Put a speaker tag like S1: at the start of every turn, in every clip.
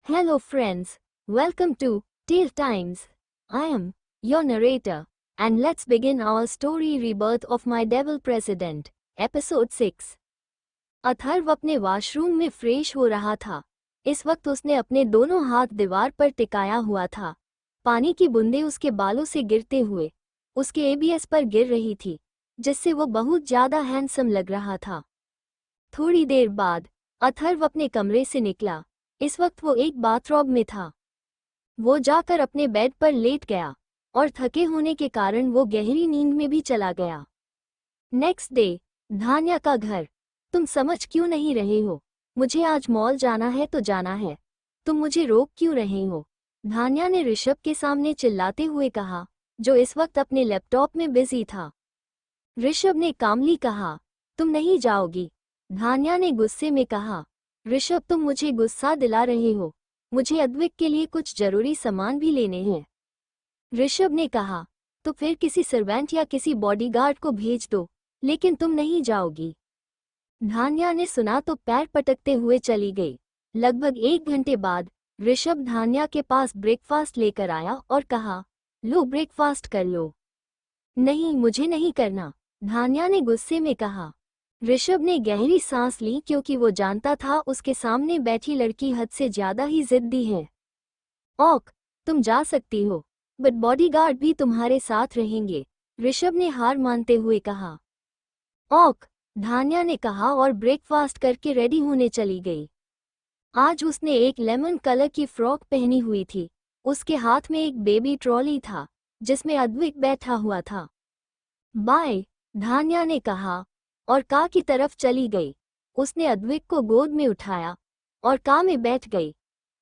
S1: Hello friends, welcome to Tale Times. I am your narrator and let's begin our story Rebirth of My Devil President, Episode 6. Atharva अपने washroom में fresh हो रहा था। इस वक्त उसने अपने दोनों हाथ दीवार पर टिकाया हुआ था। पानी की बूंदें उसके बालों से गिरते हुए उसके एबीएस पर गिर रही थी, जिससे वो बहुत ज्यादा हैंडसम लग रहा था। थोड़ी देर बाद अथर्व अपने कमरे से निकला। इस वक्त वो एक बाथरोब में था। वो जाकर अपने बेड पर लेट गया और थके होने के कारण वो गहरी नींद में भी चला गया। नेक्स्ट डे, धान्या का घर। तुम समझ क्यों नहीं रहे हो? मुझे आज मॉल जाना है तो जाना है, तुम मुझे रोक क्यों रहे हो? धान्या ने ऋषभ के सामने चिल्लाते हुए कहा, जो इस वक्त अपने लैपटॉप में बिजी था। ऋषभ ने कामली कहा, तुम नहीं जाओगी? धान्या ने गुस्से में कहा, ऋषभ तुम मुझे गुस्सा दिला रहे हो, मुझे अद्विक के लिए कुछ जरूरी सामान भी लेने हैं। ऋषभ ने कहा, तो फिर किसी सर्वेंट या किसी बॉडीगार्ड को भेज दो, लेकिन तुम नहीं जाओगी। धान्या ने सुना तो पैर पटकते हुए चली गई। लगभग 1 घंटे बाद ऋषभ धान्या के पास ब्रेकफास्ट लेकर आया और कहा, लो ब्रेकफास्ट कर लो। नहीं, मुझे नहीं करना, धान्या ने गुस्से में कहा। ऋषभ ने गहरी सांस ली क्योंकि वो जानता था उसके सामने बैठी लड़की हद से ज्यादा ही जिद्दी है। ओक, तुम जा सकती हो, बट बॉडीगार्ड भी तुम्हारे साथ रहेंगे, ऋषभ ने हार मानते हुए कहा। ओक, धान्या ने कहा और ब्रेकफास्ट करके रेडी होने चली गई। आज उसने एक लेमन कलर की फ्रॉक पहनी हुई थी। उसके हाथ में एक बेबी ट्रॉली था जिसमें अद्विक बैठा हुआ था। बाय, धान्या ने कहा और कार की तरफ चली गई। उसने अद्विक को गोद में उठाया और कार में बैठ गई।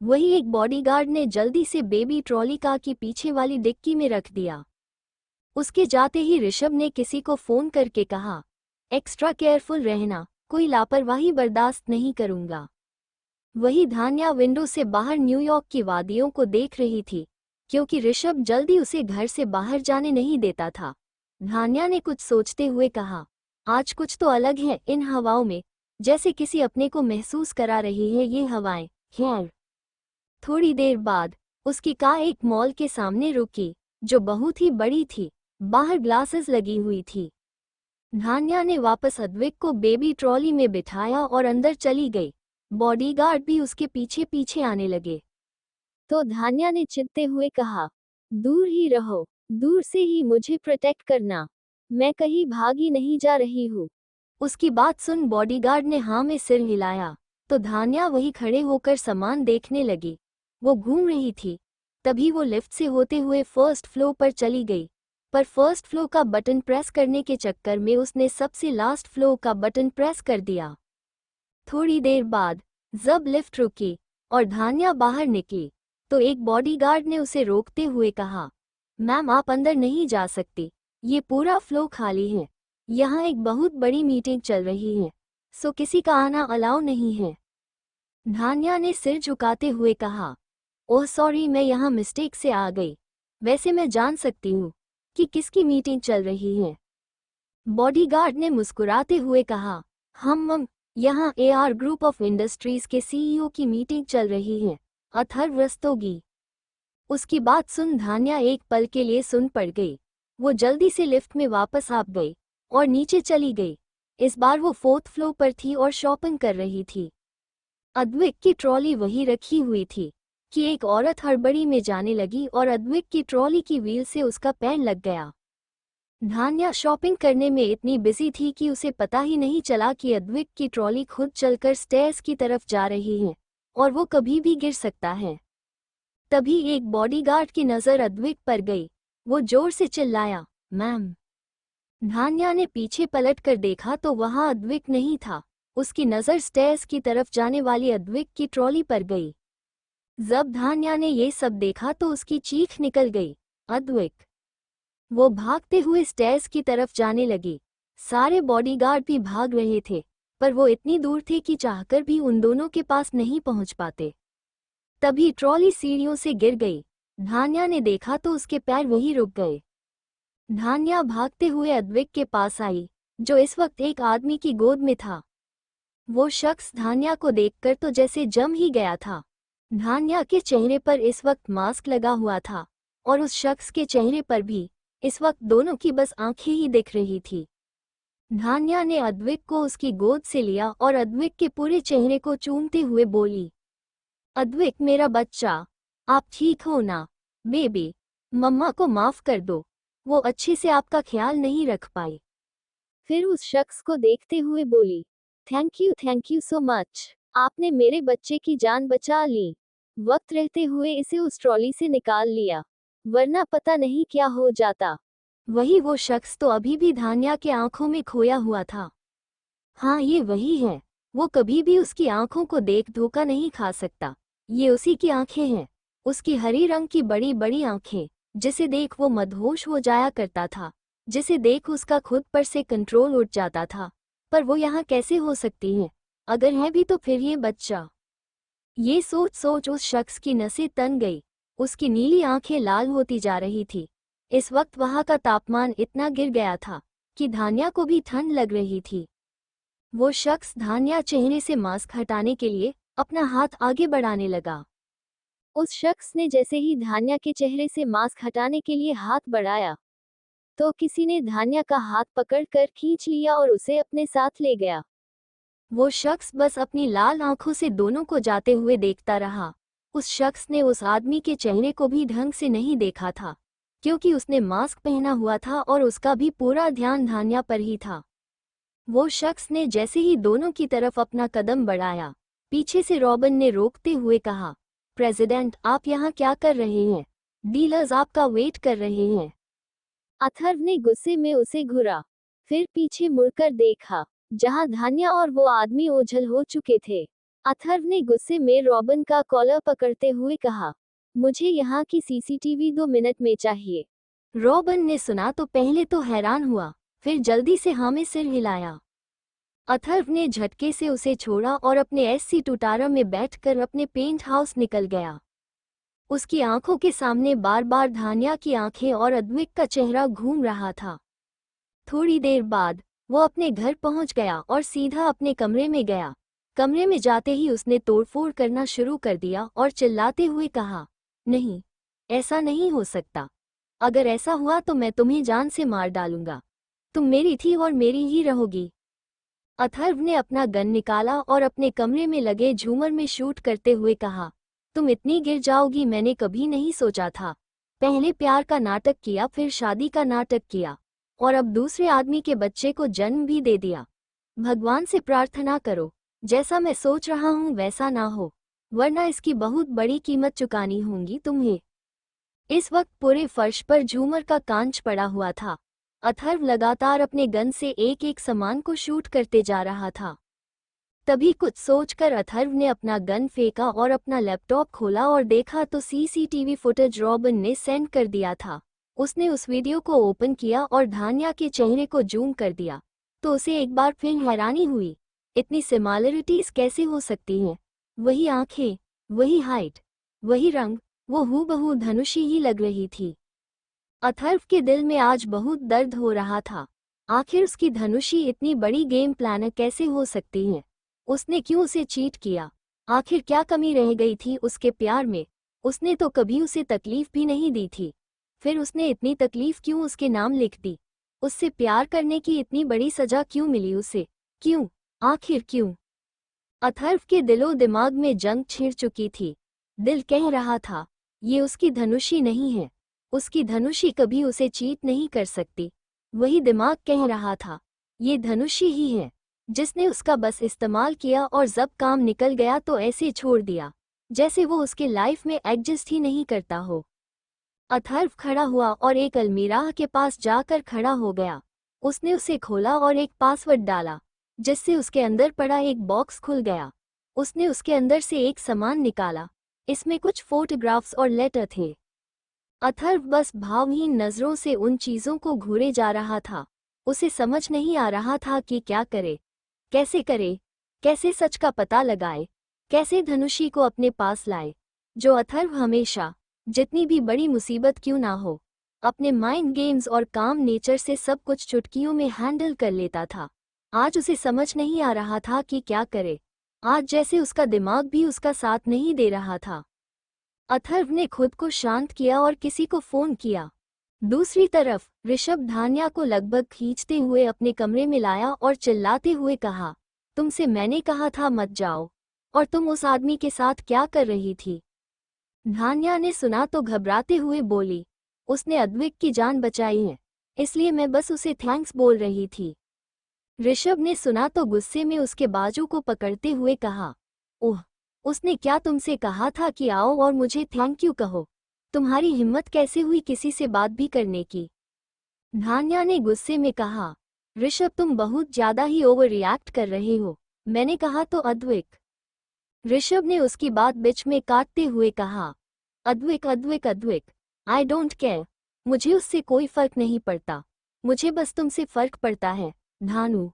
S1: वही एक बॉडीगार्ड ने जल्दी से बेबी ट्रॉली कार की पीछे वाली डिक्की में रख दिया। उसके जाते ही ऋषभ ने किसी को फोन करके कहा, एक्स्ट्रा केयरफुल रहना, कोई लापरवाही बर्दाश्त नहीं करूंगा। वही धान्या विंडो से बाहर न्यूयॉर्क की वादियों को देख रही थी, क्योंकि ऋषभ जल्दी उसे घर से बाहर जाने नहीं देता था। धान्या ने कुछ सोचते हुए कहा, आज कुछ तो अलग है इन हवाओं में, जैसे किसी अपने को महसूस करा रही है ये हवाएं। खैर, थोड़ी देर बाद उसकी कार एक मॉल के सामने रुकी, जो बहुत ही बड़ी थी। बाहर ग्लासेस लगी हुई थी। धान्या ने वापस अद्विक को बेबी ट्रॉली में बिठाया और अंदर चली गई। बॉडीगार्ड भी उसके पीछे पीछे आने लगे। तो धान्या ने चिढ़ते हुए कहा, दूर ही रहो, दूर से ही मुझे प्रोटेक्ट करना, मैं कहीं भागी नहीं जा रही हूँ। उसकी बात सुन बॉडीगार्ड ने हाँ में सिर हिलाया, तो धान्या वही खड़े होकर सामान देखने लगी। वो घूम रही थी। तभी वो लिफ्ट से होते हुए फर्स्ट फ्लोर पर चली गई, पर फर्स्ट फ्लोर का बटन प्रेस करने के चक्कर में उसने सबसे लास्ट फ्लोर का बटन प्रेस कर दिया। थोड़ी देर बाद जब लिफ्ट रुकी और धान्या बाहर निकली, तो एक बॉडीगार्ड ने उसे रोकते हुए कहा, मैम आप अंदर नहीं जा सकती, ये पूरा फ्लो खाली है। यहाँ एक बहुत बड़ी मीटिंग चल रही है, सो किसी का आना अलाउ नहीं है। धान्या ने सिर झुकाते हुए कहा, ओह सॉरी, मैं यहाँ मिस्टेक से आ गई। वैसे मैं जान सकती हूँ कि किसकी मीटिंग चल रही है? बॉडीगार्ड ने मुस्कुराते हुए कहा, हम यहाँ एआर ग्रुप ऑफ इंडस्ट्रीज के सीईओ की मीटिंग चल रही है, अथर्व रस्तोगी। उसकी बात सुन धान्या एक पल के लिए सुन पड़ गई। वो जल्दी से लिफ्ट में वापस आ गई और नीचे चली गई। इस बार वो 4th फ्लोर पर थी और शॉपिंग कर रही थी। अद्विक की ट्रॉली वहीं रखी हुई थी कि एक औरत हड़बड़ी में जाने लगी और अद्विक की ट्रॉली की व्हील से उसका पैर लग गया। धान्या शॉपिंग करने में इतनी बिजी थी कि उसे पता ही नहीं चला कि अद्विक की ट्रॉली खुद चलकर स्टेयर्स की तरफ जा रही है और वो कभी भी गिर सकता है। तभी एक बॉडीगार्ड की नज़र अद्विक पर गई। वो जोर से चिल्लाया, मैम। धान्या ने पीछे पलटकर देखा तो वहां अद्विक नहीं था। उसकी नज़र स्टेयर्स की तरफ जाने वाली अद्विक की ट्रॉली पर गई। जब धान्या ने ये सब देखा तो उसकी चीख निकल गई, अद्विक। वो भागते हुए स्टेयर्स की तरफ जाने लगी। सारे बॉडीगार्ड भी भाग रहे थे, पर वो इतनी दूर थे कि चाहकर भी उन दोनों के पास नहीं पहुंच पाते। तभी ट्रॉली सीढ़ियों से गिर गई। धान्या ने देखा तो उसके पैर वहीं रुक गए। धान्या भागते हुए अद्विक के पास आई, जो इस वक्त एक आदमी की गोद में था। वो शख्स धान्या को देखकर तो जैसे जम ही गया था। धान्या के चेहरे पर इस वक्त मास्क लगा हुआ था और उस शख्स के चेहरे पर भी इस वक्त दोनों की बस आंखें ही दिख रही थी। धान्या ने अद्विक को उसकी गोद से लिया और अद्विक के पूरे चेहरे को चूमते हुए बोली, अद्विक मेरा बच्चा, आप ठीक हो ना? बेबी, मम्मा को माफ कर दो, वो अच्छे से आपका ख्याल नहीं रख पाई। फिर उस शख्स को देखते हुए बोली, थैंक यू सो मच, आपने मेरे बच्चे की जान बचा ली। वक्त रहते हुए इसे उस ट्रॉली से निकाल लिया, वरना पता नहीं क्या हो जाता। वही वो शख्स तो अभी भी धान्या के आंखों में खोया हुआ था। हाँ, ये वही है। वो कभी भी उसकी आंखों को देख धोखा नहीं खा सकता। ये उसी की आंखें हैं, उसकी हरी रंग की बड़ी बड़ी आंखें, जिसे देख वो मदहोश हो जाया करता था, जिसे देख उसका खुद पर से कंट्रोल उठ जाता था। पर वो यहाँ कैसे हो सकती हैं? अगर है भी तो फिर ये बच्चा। ये सोच सोच उस शख्स की नसें तन गई, उसकी नीली आंखें लाल होती जा रही थी। इस वक्त वहां का तापमान इतना गिर गया था कि धान्या को भी ठंड लग रही थी। वो शख्स धान्या चेहरे से मास्क हटाने के लिए अपना हाथ आगे बढ़ाने लगा। उस शख्स ने जैसे ही धान्या के चेहरे से मास्क हटाने के लिए हाथ बढ़ाया, तो किसी ने धान्या का हाथ पकड़कर खींच लिया और उसे अपने साथ ले गया। वो शख्स बस अपनी लाल आंखों से दोनों को जाते हुए देखता रहा। उस शख्स ने उस आदमी के चेहरे को भी ढंग से नहीं देखा था, क्योंकि उसने मास्क पहना हुआ था और उसका भी पूरा ध्यान धान्या पर ही था। वो शख्स ने जैसे ही दोनों की तरफ अपना कदम बढ़ाया, पीछे से रॉबिन ने रोकते हुए कहा, प्रेसिडेंट, आप यहाँ क्या कर रहे हैं? डीलर्स आपका वेट कर रहे हैं। अथर्व ने गुस्से में उसे घूरा, फिर पीछे मुड़कर देखा, जहां धान्या और वो आदमी ओझल हो चुके थे। अथर्व ने गुस्से में रॉबिन का कॉलर पकड़ते हुए कहा, मुझे यहाँ की सीसीटीवी 2 मिनट में चाहिए। रॉबिन ने सुना तो पहले तो हैरान हुआ, फिर जल्दी से हाँ में सिर हिलाया। अथर्व ने झटके से उसे छोड़ा और अपने एससी टुटारा में बैठकर अपने पेंट हाउस निकल गया। उसकी आंखों के सामने बार बार धान्या की आंखें और अद्विक का चेहरा घूम रहा था। थोड़ी देर बाद वो अपने घर पहुंच गया और सीधा अपने कमरे में गया। कमरे में जाते ही उसने तोड़फोड़ करना शुरू कर दिया और चिल्लाते हुए कहा, नहीं, ऐसा नहीं हो सकता। अगर ऐसा हुआ तो मैं तुम्हें जान से मार डालूंगा। तुम मेरी थी और मेरी ही रहोगी। अथर्व ने अपना गन निकाला और अपने कमरे में लगे झूमर में शूट करते हुए कहा, तुम इतनी गिर जाओगी मैंने कभी नहीं सोचा था। पहले प्यार का नाटक किया, फिर शादी का नाटक किया, और अब दूसरे आदमी के बच्चे को जन्म भी दे दिया। भगवान से प्रार्थना करो जैसा मैं सोच रहा हूँ वैसा ना हो, वरना इसकी बहुत बड़ी कीमत चुकानी होगी तुम्हें। इस वक्त पूरे फर्श पर झूमर का कांच पड़ा हुआ था। अथर्व लगातार अपने गन से एक एक सामान को शूट करते जा रहा था। तभी कुछ सोचकर अथर्व ने अपना गन फेंका और अपना लैपटॉप खोला और देखा तो सीसीटीवी फुटेज रॉबिन ने सेंड कर दिया था। उसने उस वीडियो को ओपन किया और धान्या के चेहरे को जूम कर दिया, तो उसे एक बार फिर हैरानी हुई, इतनी सिमिलरिटीज कैसे हो सकती हैं? वही आंखें, वही हाइट, वही रंग, वो हूबहू धनुषी ही लग रही थी। अथर्व के दिल में आज बहुत दर्द हो रहा था। आखिर उसकी धनुषी इतनी बड़ी गेम प्लानर कैसे हो सकती हैं? उसने क्यों उसे चीट किया? आखिर क्या कमी रह गई थी उसके प्यार में? उसने तो कभी उसे तकलीफ भी नहीं दी थी, फिर उसने इतनी तकलीफ क्यों उसके नाम लिख दी? उससे प्यार करने की इतनी बड़ी सजा क्यों मिली उसे? क्यों? आखिर क्यों? अथर्व के दिलो दिमाग में जंग छिड़ चुकी थी। दिल कह रहा था, ये उसकी धनुषी नहीं है, उसकी धनुषी कभी उसे चीट नहीं कर सकती। वही दिमाग कह रहा था, ये धनुषी ही है, जिसने उसका बस इस्तेमाल किया और जब काम निकल गया तो ऐसे छोड़ दिया, जैसे वो उसके लाइफ में एडजस्ट ही नहीं करता हो। अथर्व खड़ा हुआ और एक अलमीरा के पास जाकर खड़ा हो गया। उसने उसे खोला और एक पासवर्ड डाला, जिससे उसके अंदर पड़ा एक बॉक्स खुल गया। उसने उसके अंदर से एक सामान निकाला, इसमें कुछ फोटोग्राफ्स और लेटर थे। अथर्व बस भावहीन नजरों से उन चीजों को घूरे जा रहा था। उसे समझ नहीं आ रहा था कि क्या करे, कैसे सच का पता लगाए, कैसे धनुषी को अपने पास लाए, जो अथर्व हमेशा, जितनी भी बड़ी मुसीबत क्यों ना हो, अपने माइंड गेम्स और काम नेचर से सब कुछ चुटकियों में हैंडल कर लेता था। आज उसे समझ नहीं आ रहा था कि क्या करे। आज जैसे उसका दिमाग भी उसका साथ नहीं दे रहा था। अथर्व ने खुद को शांत किया और किसी को फोन किया। दूसरी तरफ ऋषभ धान्या को लगभग खींचते हुए अपने कमरे में लाया और चिल्लाते हुए कहा, तुमसे मैंने कहा था मत जाओ, और तुम उस आदमी के साथ क्या कर रही थी? धान्या ने सुना तो घबराते हुए बोली, उसने अद्विक की जान बचाई है, इसलिए मैं बस उसे थैंक्स बोल रही थी। ऋषभ ने सुना तो गुस्से में उसके बाजू को पकड़ते हुए कहा, ओह, उसने क्या तुमसे कहा था कि आओ और मुझे थैंक यू कहो? तुम्हारी हिम्मत कैसे हुई किसी से बात भी करने की? धान्या ने गुस्से में कहा, ऋषभ तुम बहुत ज्यादा ही ओवर रिएक्ट कर रहे हो, मैंने कहा तो अद्विक। ऋषभ ने उसकी बात बीच में काटते हुए कहा, Advik Advik Advik, I don't care, मुझे उससे कोई फर्क नहीं पड़ता, मुझे बस तुमसे फर्क पड़ता है, धानु।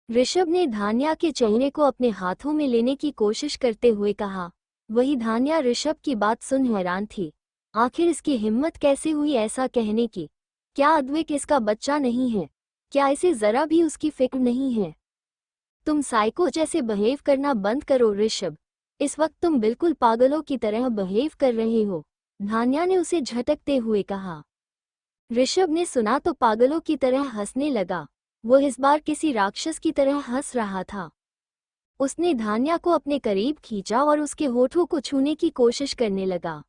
S1: ऋषभ ने धान्या के चेहरे को अपने हाथों में लेने की कोशिश करते हुए कहा। वही धान्या ऋषभ की बात सुन हैरान थी। आखिर इसकी हिम्मत कैसे हुई ऐसा कहने की? क्या अद्विक इसका बच्चा नहीं है? क्या इसे जरा भी उसकी फिक्र नहीं है? तुम साइको जैसे बिहेव करना बंद करो ऋषभ, इस वक्त तुम बिल्कुल पागलों की तरह बिहेव कर रहे हो, धान्या ने उसे झटकते हुए कहा। ऋषभ ने सुना तो पागलों की तरह हंसने लगा। वो इस बार किसी राक्षस की तरह हंस रहा था। उसने धान्या को अपने करीब खींचा और उसके होठों को छूने की कोशिश करने लगा।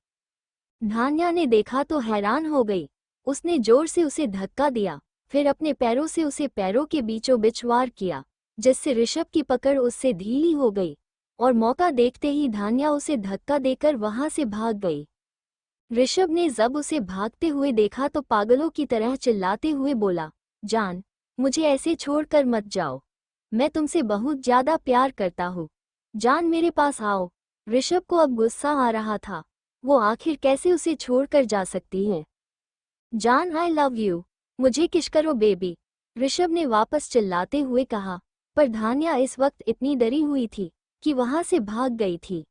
S1: धान्या ने देखा तो हैरान हो गई। उसने जोर से उसे धक्का दिया, फिर अपने पैरों से उसे पैरों के बीचों बीच वार किया, जिससे ऋषभ की पकड़ उससे ढीली हो गई और मौका देखते ही धान्या उसे धक्का देकर वहां से भाग गई। ऋषभ ने जब उसे भागते हुए देखा तो पागलों की तरह चिल्लाते हुए बोला, जान, मुझे ऐसे छोड़कर मत जाओ, मैं तुमसे बहुत ज्यादा प्यार करता हूँ, जान मेरे पास आओ। ऋषभ को अब गुस्सा आ रहा था, वो आखिर कैसे उसे छोड़कर जा सकती है? जान आई लव यू, मुझे किस करो बेबी, ऋषभ ने वापस चिल्लाते हुए कहा, पर धान्या इस वक्त इतनी डरी हुई थी कि वहां से भाग गई थी।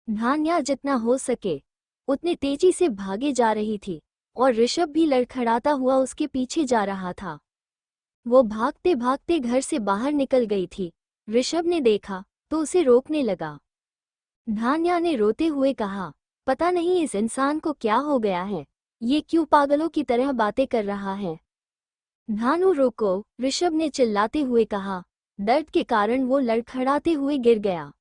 S1: धान्या जितना हो सके उतनी तेजी से भागे जा रही थी और ऋषभ भी लड़खड़ाता हुआ उसके पीछे जा रहा था। वो भागते भागते घर से बाहर निकल गई थी। ऋषभ ने देखा तो उसे रोकने लगा। धान्या ने रोते हुए कहा, पता नहीं इस इंसान को क्या हो गया है, ये क्यों पागलों की तरह बातें कर रहा है? धानु रोको, ऋषभ ने चिल्लाते हुए कहा। दर्द के कारण वो लड़खड़ाते हुए गिर गया।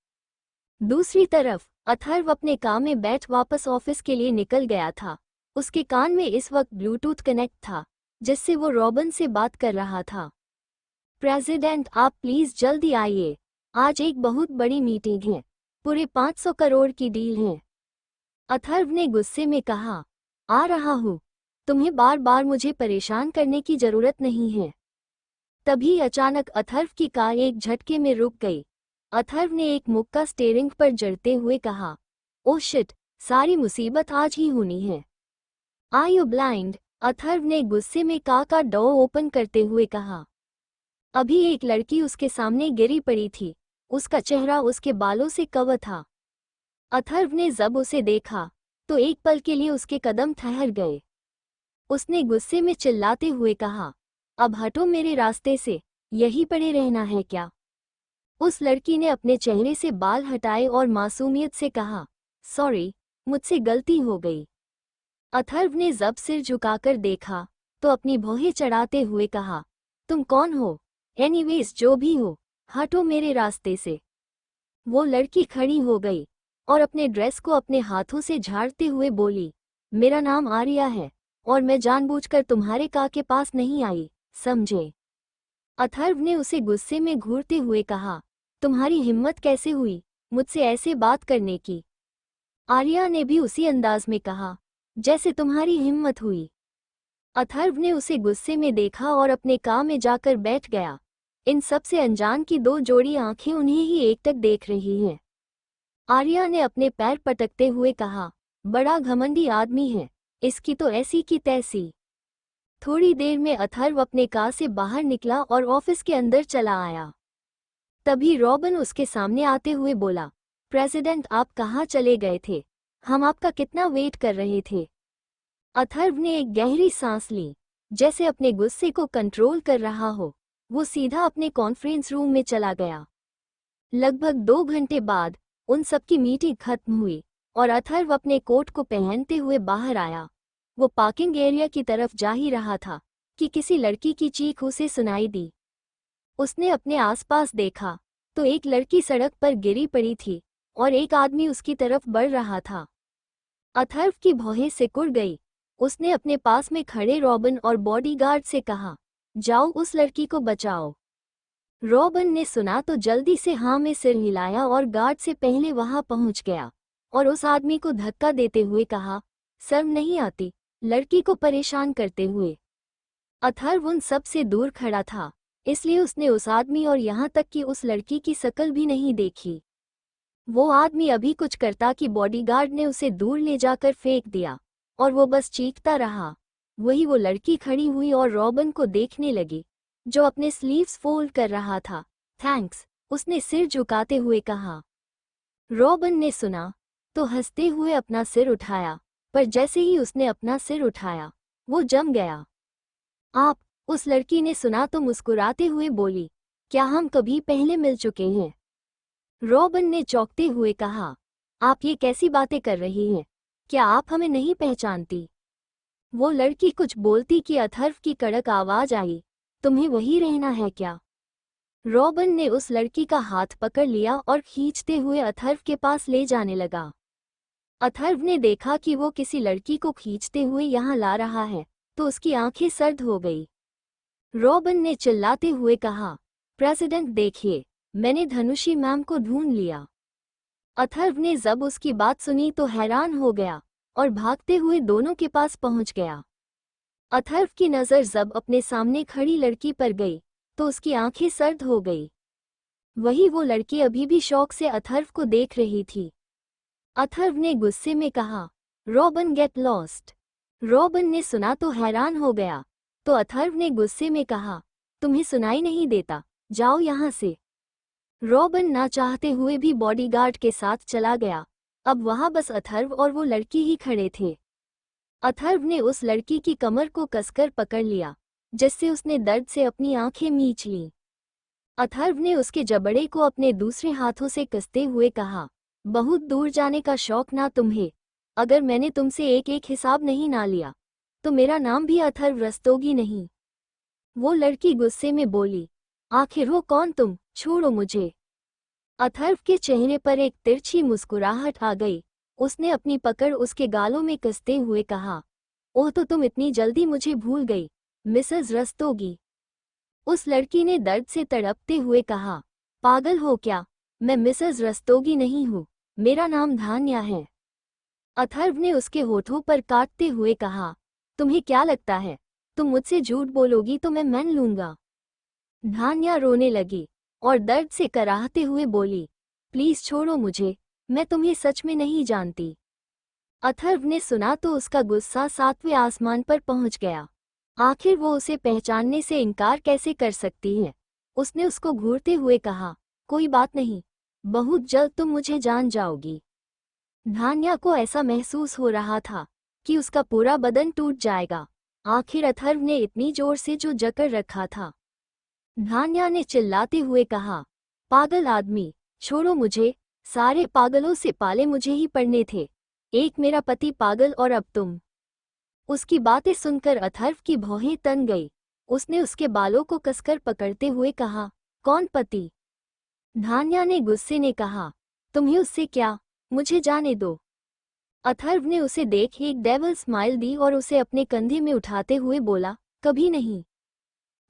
S1: दूसरी तरफ अथर्व अपने काम में बैठ वापस ऑफिस के लिए निकल गया था। उसके कान में इस वक्त ब्लूटूथ कनेक्ट था, जिससे वो रॉबिन से बात कर रहा था। प्रेसिडेंट आप प्लीज जल्दी आइए, आज एक बहुत बड़ी मीटिंग है, पूरे 500 करोड़ की डील है। अथर्व ने गुस्से में कहा, आ रहा हूँ, तुम्हें बार बार मुझे परेशान करने की जरूरत नहीं है। तभी अचानक अथर्व की कार एक झटके में रुक गई। अथर्व ने एक मुक्का स्टीयरिंग पर जड़ते हुए कहा, ओह शिट, सारी मुसीबत आज ही होनी है। Are you blind? अथर्व ने गुस्से में कार का डोर ओपन करते हुए कहा। अभी एक लड़की उसके सामने गिरी पड़ी थी, उसका चेहरा उसके बालों से कवर था। अथर्व ने जब उसे देखा तो एक पल के लिए उसके कदम ठहर गए। उसने गुस्से में चिल्लाते हुए कहा, अब हटो मेरे रास्ते से, यहीं पड़े रहना है क्या? उस लड़की ने अपने चेहरे से बाल हटाए और मासूमियत से कहा, सॉरी, मुझसे गलती हो गई। अथर्व ने जब सिर झुकाकर देखा तो अपनी भौहें चढ़ाते हुए कहा, तुम कौन हो? एनीवेज जो भी हो, हटो मेरे रास्ते से। वो लड़की खड़ी हो गई और अपने ड्रेस को अपने हाथों से झाड़ते हुए बोली, मेरा नाम आर्या है और मैं जानबूझकर तुम्हारे कार के पास नहीं आई, समझे? अथर्व ने उसे गुस्से में घूरते हुए कहा, तुम्हारी हिम्मत कैसे हुई मुझसे ऐसे बात करने की? आर्या ने भी उसी अंदाज में कहा, जैसे तुम्हारी हिम्मत हुई। अथर्व ने उसे गुस्से में देखा और अपने कार में जाकर बैठ गया। इन सब से अनजान की दो जोड़ी आंखें उन्हें ही एकटक देख रही हैं। आर्या ने अपने पैर पटकते हुए कहा, बड़ा घमंडी आदमी है, इसकी तो ऐसी की तैसी। थोड़ी देर में अथर्व अपने कार से बाहर निकला और ऑफिस के अंदर चला आया। तभी रॉबिन उसके सामने आते हुए बोला, प्रेसिडेंट आप कहाँ चले गए थे? हम आपका कितना वेट कर रहे थे। अथर्व ने एक गहरी सांस ली, जैसे अपने गुस्से को कंट्रोल कर रहा हो। वो सीधा अपने कॉन्फ्रेंस रूम में चला गया। लगभग 2 घंटे बाद उन सबकी मीटिंग खत्म हुई और अथर्व अपने कोट को पहनते हुए बाहर आया। वो पार्किंग एरिया की तरफ जा ही रहा था कि किसी लड़की की चीख उसे सुनाई दी। उसने अपने आसपास देखा तो एक लड़की सड़क पर गिरी पड़ी थी और एक आदमी उसकी तरफ बढ़ रहा था। अथर्व की भौहें सिकुड़ गई। उसने अपने पास में खड़े रॉबिन और बॉडीगार्ड से कहा, जाओ उस लड़की को बचाओ। रॉबिन ने सुना तो जल्दी से हाँ में सिर हिलाया और गार्ड से पहले वहां पहुंच गया और उस आदमी को धक्का देते हुए कहा, शर्म नहीं आती, लड़की को परेशान करते हुए। अथर्व उन सब से दूर खड़ा था, इसलिए उसने उस आदमी और यहाँ तक कि उस लड़की की शक्ल भी नहीं देखी। वो आदमी अभी कुछ करता कि बॉडीगार्ड ने उसे दूर ले जाकर फेंक दिया और वो बस चीखता रहा। वही वो लड़की खड़ी हुई और रॉबिन को देखने लगी, जो अपने स्लीव्स फोल्ड कर रहा था। थैंक्स, उसने सिर झुकाते हुए कहा। रॉबिन ने सुना तो हंसते हुए अपना सिर उठाया, पर जैसे ही उसने अपना सिर उठाया वो जम गया। आप, उस लड़की ने सुना तो मुस्कुराते हुए बोली, क्या हम कभी पहले मिल चुके हैं? रॉबिन ने चौंकते हुए कहा, आप ये कैसी बातें कर रही हैं? क्या आप हमें नहीं पहचानती? वो लड़की कुछ बोलती कि अथर्व की कड़क आवाज आई, तुम्हें वही रहना है क्या? रॉबिन ने उस लड़की का हाथ पकड़ लिया और खींचते हुए अथर्व के पास ले जाने लगा। अथर्व ने देखा कि वो किसी लड़की को खींचते हुए यहाँ ला रहा है तो उसकी आंखें सर्द हो गई। रॉबिन ने चिल्लाते हुए कहा, प्रेसिडेंट देखिए, मैंने धनुषी मैम को ढूंढ लिया। अथर्व ने जब उसकी बात सुनी तो हैरान हो गया और भागते हुए दोनों के पास पहुंच गया। अथर्व की नज़र जब अपने सामने खड़ी लड़की पर गई तो उसकी आंखें सर्द हो गई। वही वो लड़की अभी भी शौक से अथर्व को देख रही थी। अथर्व ने गुस्से में कहा, रॉबिन गेट लॉस्ट। रॉबिन ने सुना तो हैरान हो गया, तो अथर्व ने गुस्से में कहा, तुम्हें सुनाई नहीं देता, जाओ यहाँ से। रॉबिन ना चाहते हुए भी बॉडीगार्ड के साथ चला गया। अब वहां बस अथर्व और वो लड़की ही खड़े थे। अथर्व ने उस लड़की की कमर को कसकर पकड़ लिया, जिससे उसने दर्द से अपनी आंखें मींच लीं। अथर्व ने उसके जबड़े को अपने दूसरे हाथों से कसते हुए कहा, बहुत दूर जाने का शौक ना तुम्हें? अगर मैंने तुमसे एक एक हिसाब नहीं ना लिया तो मेरा नाम भी अथर्व रस्तोगी नहीं। वो लड़की गुस्से में बोली, आखिर हो कौन तुम, छोड़ो मुझे। अथर्व के चेहरे पर एक तिरछी मुस्कुराहट आ गई। उसने अपनी पकड़ उसके गालों में कसते हुए कहा, ओह तो तुम इतनी जल्दी मुझे भूल गई, मिसेस रस्तोगी। उस लड़की ने दर्द से तड़पते हुए कहा, पागल हो क्या, मैं मिसेस रस्तोगी नहीं हूँ, मेरा नाम धान्या है। अथर्व ने उसके होठों पर काटते हुए कहा, तुम्हें क्या लगता है, तुम मुझसे झूठ बोलोगी तो मैं मान लूंगा? धान्या रोने लगी और दर्द से कराहते हुए बोली, प्लीज छोड़ो मुझे, मैं तुम्हें सच में नहीं जानती। अथर्व ने सुना तो उसका गुस्सा 7वें आसमान पर पहुंच गया। आखिर वो उसे पहचानने से इनकार कैसे कर सकती है? उसने उसको घूरते हुए कहा, कोई बात नहीं, बहुत जल्द तुम मुझे जान जाओगी। धान्या को ऐसा महसूस हो रहा था कि उसका पूरा बदन टूट जाएगा। आखिर अथर्व ने इतनी जोर से जो जकड़ रखा था। धान्या ने चिल्लाते हुए कहा, पागल आदमी, छोड़ो मुझे, सारे पागलों से पाले मुझे ही पड़ने थे, एक मेरा पति पागल और अब तुम। उसकी बातें सुनकर अथर्व की भौहें तन गई। उसने उसके बालों को कसकर पकड़ते हुए कहा, कौन पति? धान्या ने गुस्से ने कहा, तुम्हें उससे क्या, मुझे जाने दो। अथर्व ने उसे देख एक डेविल स्माइल दी और उसे अपने कंधे में उठाते हुए बोला, कभी नहीं।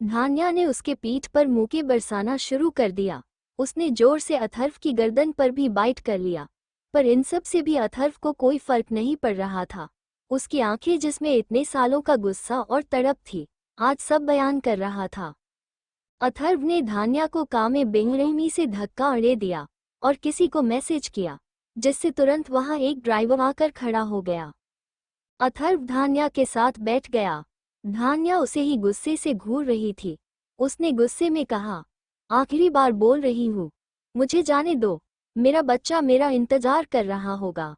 S1: धान्या ने उसके पीठ पर मुक्के बरसाना शुरू कर दिया। उसने जोर से अथर्व की गर्दन पर भी बाइट कर लिया, पर इन सब से भी अथर्व को कोई फर्क नहीं पड़ रहा था। उसकी आंखें जिसमें इतने सालों का गुस्सा और तड़प थी, आज सब बयान कर रहा था। अथर्व ने धान्या को काम में बेरहमी से धक्का अड़े दिया और किसी को मैसेज किया, जिससे तुरंत वहां एक ड्राइवर आकर खड़ा हो गया। अथर्व धान्या के साथ बैठ गया। धान्या उसे ही गुस्से से घूर रही थी। उसने गुस्से में कहा, आखिरी बार बोल रही हूँ, मुझे जाने दो, मेरा बच्चा मेरा इंतजार कर रहा होगा।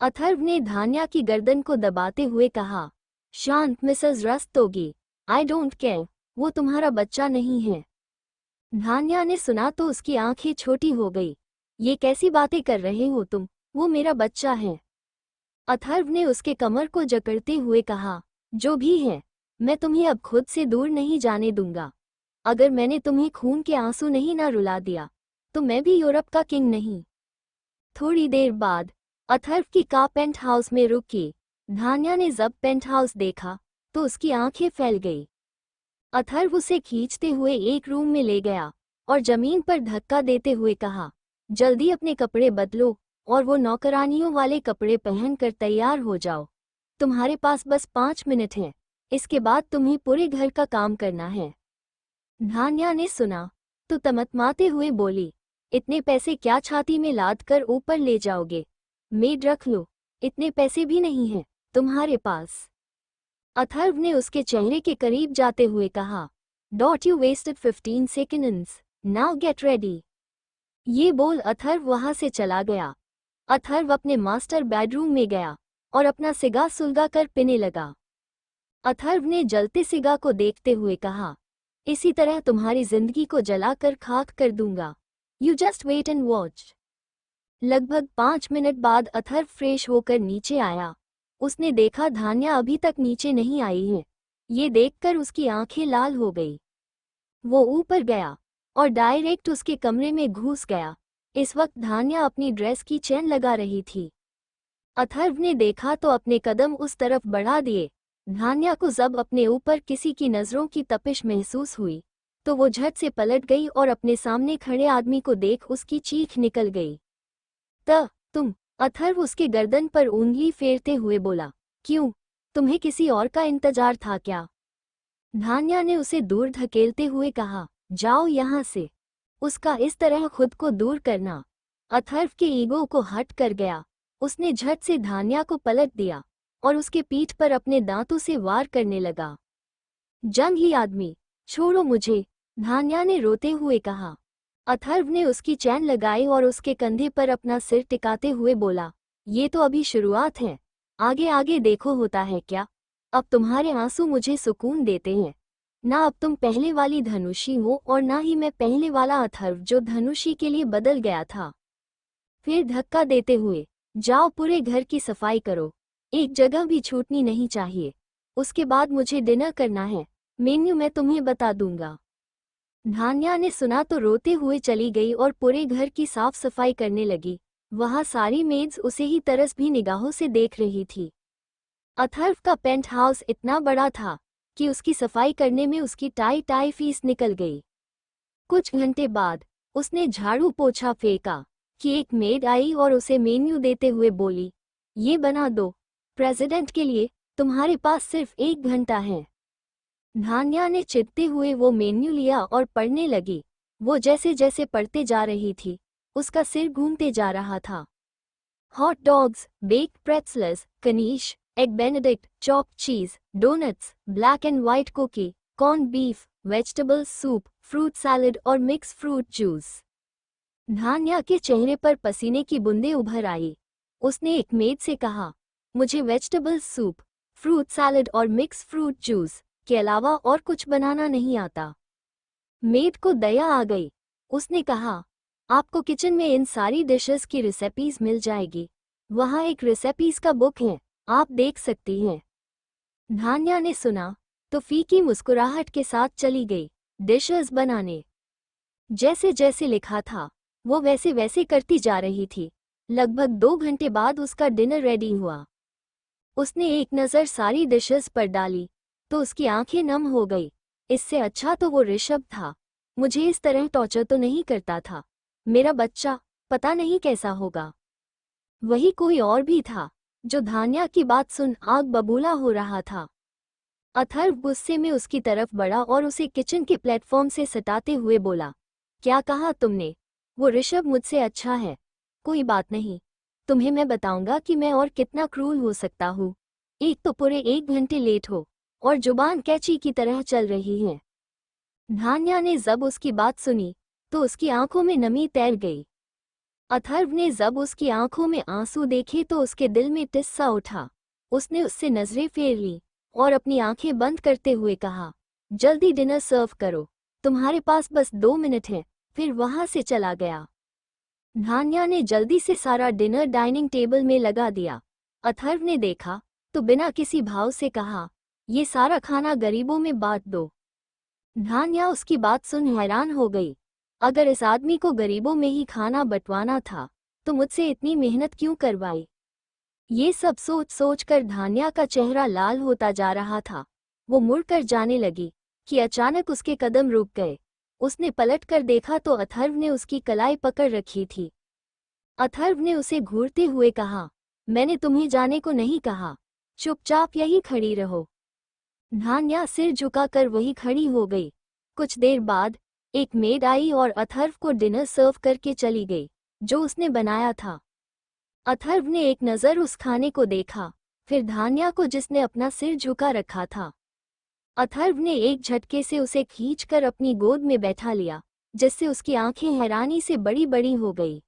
S1: अथर्व ने धान्या की गर्दन को दबाते हुए कहा, शांत Mrs Rastogi, I don't care, वो तुम्हारा बच्चा नहीं है। धान्या ने सुना तो उसकी आंखें छोटी हो गई। ये कैसी बातें कर रहे हो तुम? वो मेरा बच्चा है। अथर्व ने उसके कमर को जकड़ते हुए कहा, जो भी है, मैं तुम्हें अब खुद से दूर नहीं जाने दूंगा। अगर मैंने तुम्हें खून के आंसू नहीं ना रुला दिया तो मैं भी यूरोप का किंग नहीं। थोड़ी देर बाद अथर्व की कार पेंट हाउस में रुकी। धान्या ने जब पेंट हाउस देखा तो उसकी आंखें फैल गई। अथर्व उसे खींचते हुए एक रूम में ले गया और जमीन पर धक्का देते हुए कहा, जल्दी अपने कपड़े बदलो और वो नौकरानियों वाले कपड़े पहनकर तैयार हो जाओ। तुम्हारे पास बस 5 मिनट हैं, इसके बाद तुम्हें पूरे घर का काम करना है। धान्या ने सुना तो तमतमाते हुए बोली, इतने पैसे क्या छाती में लाद कर ऊपर ले जाओगे? मेड रख लो, इतने पैसे भी नहीं हैं तुम्हारे पास। अथर्व ने उसके चेहरे के करीब जाते हुए कहा, डॉट you wasted 15 seconds, now get ready. ये बोल अथर्व वहां से चला गया। अथर्व अपने मास्टर बेडरूम में गया और अपना सिगार सुलगा कर पीने लगा। अथर्व ने जलते सिगार को देखते हुए कहा, इसी तरह तुम्हारी जिंदगी को जलाकर खाक कर दूंगा। You just wait and watch. लगभग 5 मिनट बाद अथर्व फ्रेश होकर नीचे आया। उसने देखा धान्या अभी तक नीचे नहीं आई है। ये देखकर उसकी आंखें लाल हो गई। वो ऊपर गया और डायरेक्ट उसके कमरे में घुस गया। इस वक्त धान्या अपनी ड्रेस की चेन लगा रही थी। अथर्व ने देखा तो अपने कदम उस तरफ बढ़ा दिए। धान्या को जब अपने ऊपर किसी की नज़रों की तपिश महसूस हुई तो वो झट से पलट गई और अपने सामने खड़े आदमी को देख उसकी चीख निकल गई। तुम? अथर्व उसके गर्दन पर उंगली फेरते हुए बोला, क्यों? तुम्हें किसी और का इंतजार था क्या? धान्या ने उसे दूर धकेलते हुए कहा, जाओ यहाँ से। उसका इस तरह खुद को दूर करना अथर्व के ईगो को हट कर गया। उसने झट से धान्या को पलट दिया और उसके पीठ पर अपने दांतों से वार करने लगा। जंगली आदमी, छोड़ो मुझे, धान्या ने रोते हुए कहा। अथर्व ने उसकी चैन लगाई और उसके कंधे पर अपना सिर टिकाते हुए बोला, ये तो अभी शुरुआत है, आगे आगे देखो होता है क्या। अब तुम्हारे आंसू मुझे सुकून देते हैं। ना अब तुम पहले वाली धनुषी हो और ना ही मैं पहले वाला अथर्व जो धनुषी के लिए बदल गया था। फिर धक्का देते हुए, जाओ पूरे घर की सफाई करो, एक जगह भी छूटनी नहीं चाहिए। उसके बाद मुझे डिनर करना है, मेन्यू मैं तुम्हें बता दूंगा। धान्या ने सुना तो रोते हुए चली गई और पूरे घर की साफ सफाई करने लगी। वहां सारी मेड्स उसे ही तरस भी निगाहों से देख रही थी। अथर्व का पेंट हाउस इतना बड़ा था कि उसकी सफाई करने में उसकी टाई फीस निकल गई। कुछ घंटे बाद उसने झाड़ू पोछा फेंका कि एक मेड आई और उसे मेन्यू देते हुए बोली, ये बना दो, प्रेसिडेंट के लिए तुम्हारे पास सिर्फ 1 घंटा है। धान्या ने चिढ़ते हुए वो मेन्यू लिया और पढ़ने लगी। वो जैसे जैसे पढ़ते जा रही थी उसका सिर घूमते जा रहा था। Hot dogs, baked pretzels, knish, egg Benedict, chopped cheese, doughnuts, black and white cookie, corn beef, vegetable soup, fruit salad और मिक्स फ्रूट जूस। धान्या के चेहरे पर पसीने की बूंदें उभर आई। उसने एक मेड से कहा, मुझे वेजिटेबल सूप, फ्रूट सैलेड और मिक्स फ्रूट जूस के अलावा और कुछ बनाना नहीं आता। मेड को दया आ गई। उसने कहा, आपको किचन में इन सारी डिशेस की रेसिपीज मिल जाएगी। वहाँ एक रेसिपीज का बुक है, आप देख सकती हैं। धान्या ने सुना तो फीकी मुस्कुराहट के साथ चली गई डिशेस बनाने। जैसे जैसे लिखा था वो वैसे वैसे करती जा रही थी। लगभग 2 घंटे बाद उसका डिनर रेडी हुआ। उसने एक नज़र सारी डिशेस पर डाली तो उसकी आंखें नम हो गई। इससे अच्छा तो वो ऋषभ था। मुझे इस तरह टॉर्चर तो नहीं करता था। मेरा बच्चा पता नहीं कैसा होगा। वही कोई और भी था जो धान्या की बात सुन आग बबूला हो रहा था। अथर्व गुस्से में उसकी तरफ बढ़ा और उसे किचन के प्लेटफॉर्म से सटाते हुए बोला, क्या कहा तुमने? वो ऋषभ मुझसे अच्छा है। कोई बात नहीं, तुम्हें मैं बताऊंगा कि मैं और कितना क्रूर हो सकता हूँ। एक तो पूरे 1 घंटे लेट हो और जुबान कैची की तरह चल रही है। धान्या ने जब उसकी बात सुनी तो उसकी आंखों में नमी तैर गई। अथर्व ने जब उसकी आंखों में आंसू देखे तो उसके दिल में टिस सा उठा। उसने उससे नजरें फेर ली और अपनी आंखें बंद करते हुए कहा, जल्दी डिनर सर्व करो। तुम्हारे पास बस 2 मिनट हैं। फिर वहां से चला गया। धान्या ने जल्दी से सारा डिनर डाइनिंग टेबल में लगा दिया। अथर्व ने देखा तो बिना किसी भाव से कहा, ये सारा खाना गरीबों में बांट दो। धान्या उसकी बात सुन हैरान हो गई। अगर इस आदमी को गरीबों में ही खाना बंटवाना था तो मुझसे इतनी मेहनत क्यों करवाई। ये सब सोच सोच कर धान्या का चेहरा लाल होता जा रहा था। वो मुड़कर जाने लगी कि अचानक उसके कदम रुक गए। उसने पलटकर देखा तो अथर्व ने उसकी कलाई पकड़ रखी थी। अथर्व ने उसे घूरते हुए कहा, मैंने तुम्हें जाने को नहीं कहा, चुपचाप यही खड़ी रहो। धान्या सिर झुकाकर वही खड़ी हो गई। कुछ देर बाद एक मेड आई और अथर्व को डिनर सर्व करके चली गई जो उसने बनाया था। अथर्व ने एक नज़र उस खाने को देखा, फिर धान्या को जिसने अपना सिर झुका रखा था। अथर्व ने एक झटके से उसे खींचकर अपनी गोद में बैठा लिया, जिससे उसकी आंखें हैरानी से बड़ी बड़ी हो गई।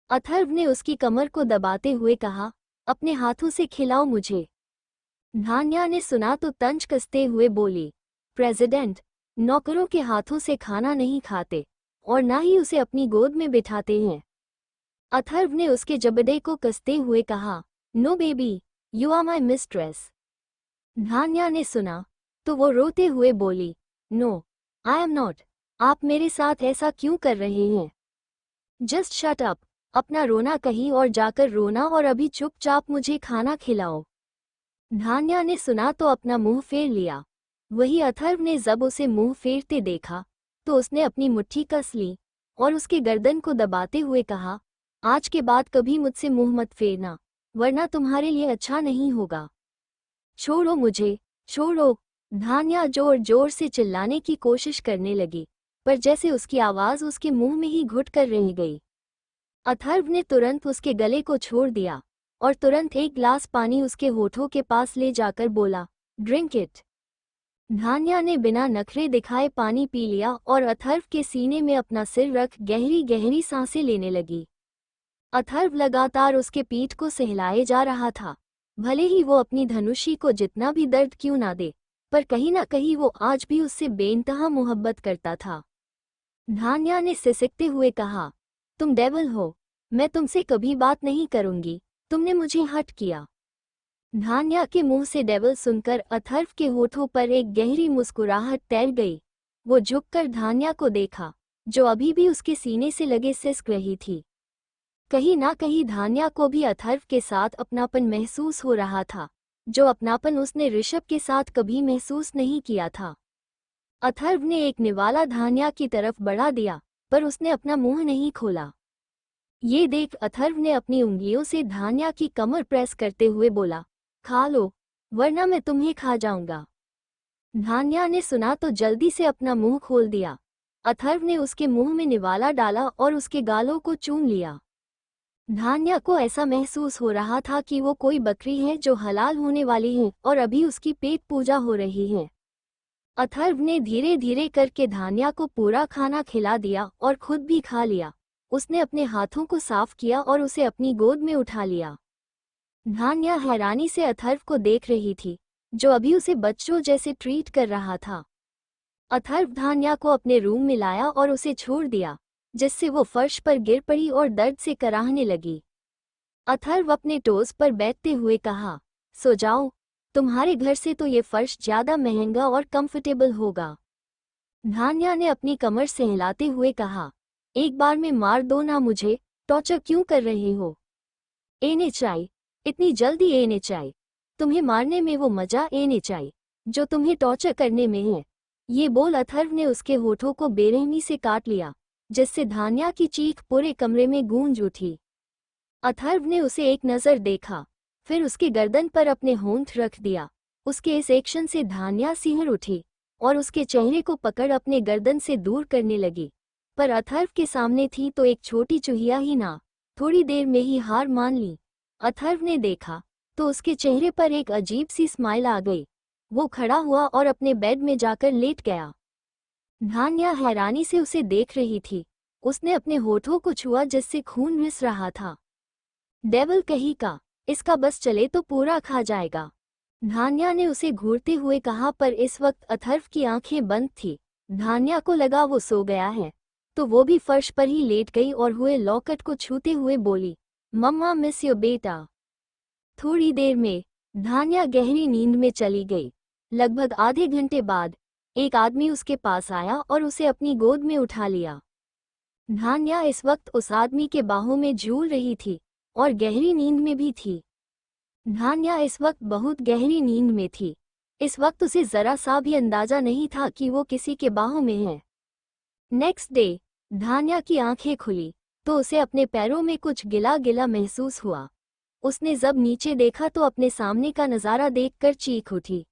S1: अथर्व ने उसकी कमर को दबाते हुए कहा, अपने हाथों से खिलाओ मुझे। धान्या ने सुना तो तंज कसते हुए बोली, प्रेसिडेंट, नौकरों के हाथों से खाना नहीं खाते और ना ही उसे अपनी गोद में बिठाते हैं। अथर्व ने उसके जबड़े को कसते हुए कहा, no baby, you are my mistress. Dhanya ने सुना तो वो रोते हुए बोली, नो, आई एम नॉट। आप मेरे साथ ऐसा क्यों कर रहे हैं? Just shut up. अपना रोना कहीं और जाकर रोना और अभी चुपचाप मुझे खाना खिलाओ। धान्या ने सुना तो अपना मुंह फेर लिया। वही अथर्व ने जब उसे मुंह फेरते देखा तो उसने अपनी मुट्ठी कस ली और उसके गर्दन को दबाते हुए कहा, आज के बाद कभी मुझसे मुंह मत फेरना, वरना तुम्हारे लिए अच्छा नहीं होगा। छोड़ो मुझे, छोड़ो। धान्या जोर जोर से चिल्लाने की कोशिश करने लगी, पर जैसे उसकी आवाज़ उसके मुंह में ही घुट कर रह गई। अथर्व ने तुरंत उसके गले को छोड़ दिया और तुरंत एक गिलास पानी उसके होठों के पास ले जाकर बोला, ड्रिंक इट। धान्या ने बिना नखरे दिखाए पानी पी लिया और अथर्व के सीने में अपना सिर रख गहरी गहरी सांसें लेने लगी। अथर्व लगातार उसके पीठ को सहलाए जा रहा था। भले ही वो अपनी धनुषी को जितना भी दर्द क्यों ना दे, पर कहीं ना कहीं वो आज भी उससे बेइंतहा मोहब्बत करता था। धान्या ने सिसकते हुए कहा, तुम डेविल हो, मैं तुमसे कभी बात नहीं करूंगी, तुमने मुझे हर्ट किया। धान्या के मुंह से डेविल सुनकर अथर्व के होठों पर एक गहरी मुस्कुराहट तैर गई। वो झुककर धान्या को देखा, जो अभी भी उसके सीने से लगे सिसक रही थी। कहीं ना कहीं धान्या को भी अथर्व के साथ अपनापन महसूस हो रहा था, जो अपनापन उसने ऋषभ के साथ कभी महसूस नहीं किया था। अथर्व ने एक निवाला धान्या की तरफ बढ़ा दिया, पर उसने अपना मुंह नहीं खोला। ये देख अथर्व ने अपनी उंगलियों से धान्या की कमर प्रेस करते हुए बोला, खा लो, वरना मैं तुम्हें खा जाऊंगा। धान्या ने सुना तो जल्दी से अपना मुंह खोल दिया। अथर्व ने उसके मुंह में निवाला डाला और उसके गालों को चूम लिया। धान्या को ऐसा महसूस हो रहा था कि वो कोई बकरी है जो हलाल होने वाली है और अभी उसकी पेट पूजा हो रही है। अथर्व ने धीरे धीरे करके धान्या को पूरा खाना खिला दिया और खुद भी खा लिया। उसने अपने हाथों को साफ किया और उसे अपनी गोद में उठा लिया। धान्या हैरानी से अथर्व को देख रही थी, जो अभी उसे बच्चों जैसे ट्रीट कर रहा था। अथर्व धान्या को अपने रूम में लाया और उसे छोड़ दिया, जिससे वो फर्श पर गिर पड़ी और दर्द से कराहने लगी। अथर्व अपने टोज पर बैठते हुए कहा, सो जाओ, तुम्हारे घर से तो ये फर्श ज्यादा महंगा और कंफर्टेबल होगा। धान्या ने अपनी कमर सहलाते हुए कहा, एक बार में मार दो ना मुझे, टॉर्चर क्यों कर रहे हो? एने चाहिए, इतनी जल्दी एने चाहिए, तुम्हें मारने में वो मजा एने चाहिए जो तुम्हें टॉर्चर करने में है। ये बोल अथर्व ने उसके होठों को बेरहमी से काट लिया, जिससे धान्या की चीख पूरे कमरे में गूंज उठी। अथर्व ने उसे एक नज़र देखा, फिर उसके गर्दन पर अपने होंठ रख दिया। उसके इस एक्शन से धान्या सिहर उठी और उसके चेहरे को पकड़ अपने गर्दन से दूर करने लगी, पर अथर्व के सामने थी तो एक छोटी चूहिया ही ना, थोड़ी देर में ही हार मान ली। अथर्व ने देखा तो उसके चेहरे पर एक अजीब सी स्माइल आ गई। वो खड़ा हुआ और अपने बेड में जाकर लेट गया। धान्या हैरानी से उसे देख रही थी। उसने अपने होठों को छुआ जिससे खून रिस रहा था। डेविल कहीं का, इसका बस चले तो पूरा खा जाएगा। धान्या ने उसे घूरते हुए कहा, पर इस वक्त अथर्व की आंखें बंद थी। धान्या को लगा वो सो गया है, तो वो भी फर्श पर ही लेट गई और हुए लॉकेट को छूते हुए बोली, मम्मा मिस यू बेटा। थोड़ी देर में धान्या गहरी नींद में चली गई। लगभग आधे घंटे बाद एक आदमी उसके पास आया और उसे अपनी गोद में उठा लिया। धान्या इस वक्त उस आदमी के बाहों में झूल रही थी और गहरी नींद में भी थी। धान्या इस वक्त बहुत गहरी नींद में थी। इस वक्त उसे जरा सा भी अंदाजा नहीं था कि वो किसी के बाहों में है। नेक्स्ट डे धान्या की आंखें खुली तो उसे अपने पैरों में कुछ गिला गिला महसूस हुआ। उसने जब नीचे देखा तो अपने सामने का नज़ारा देखकर चीख उठी।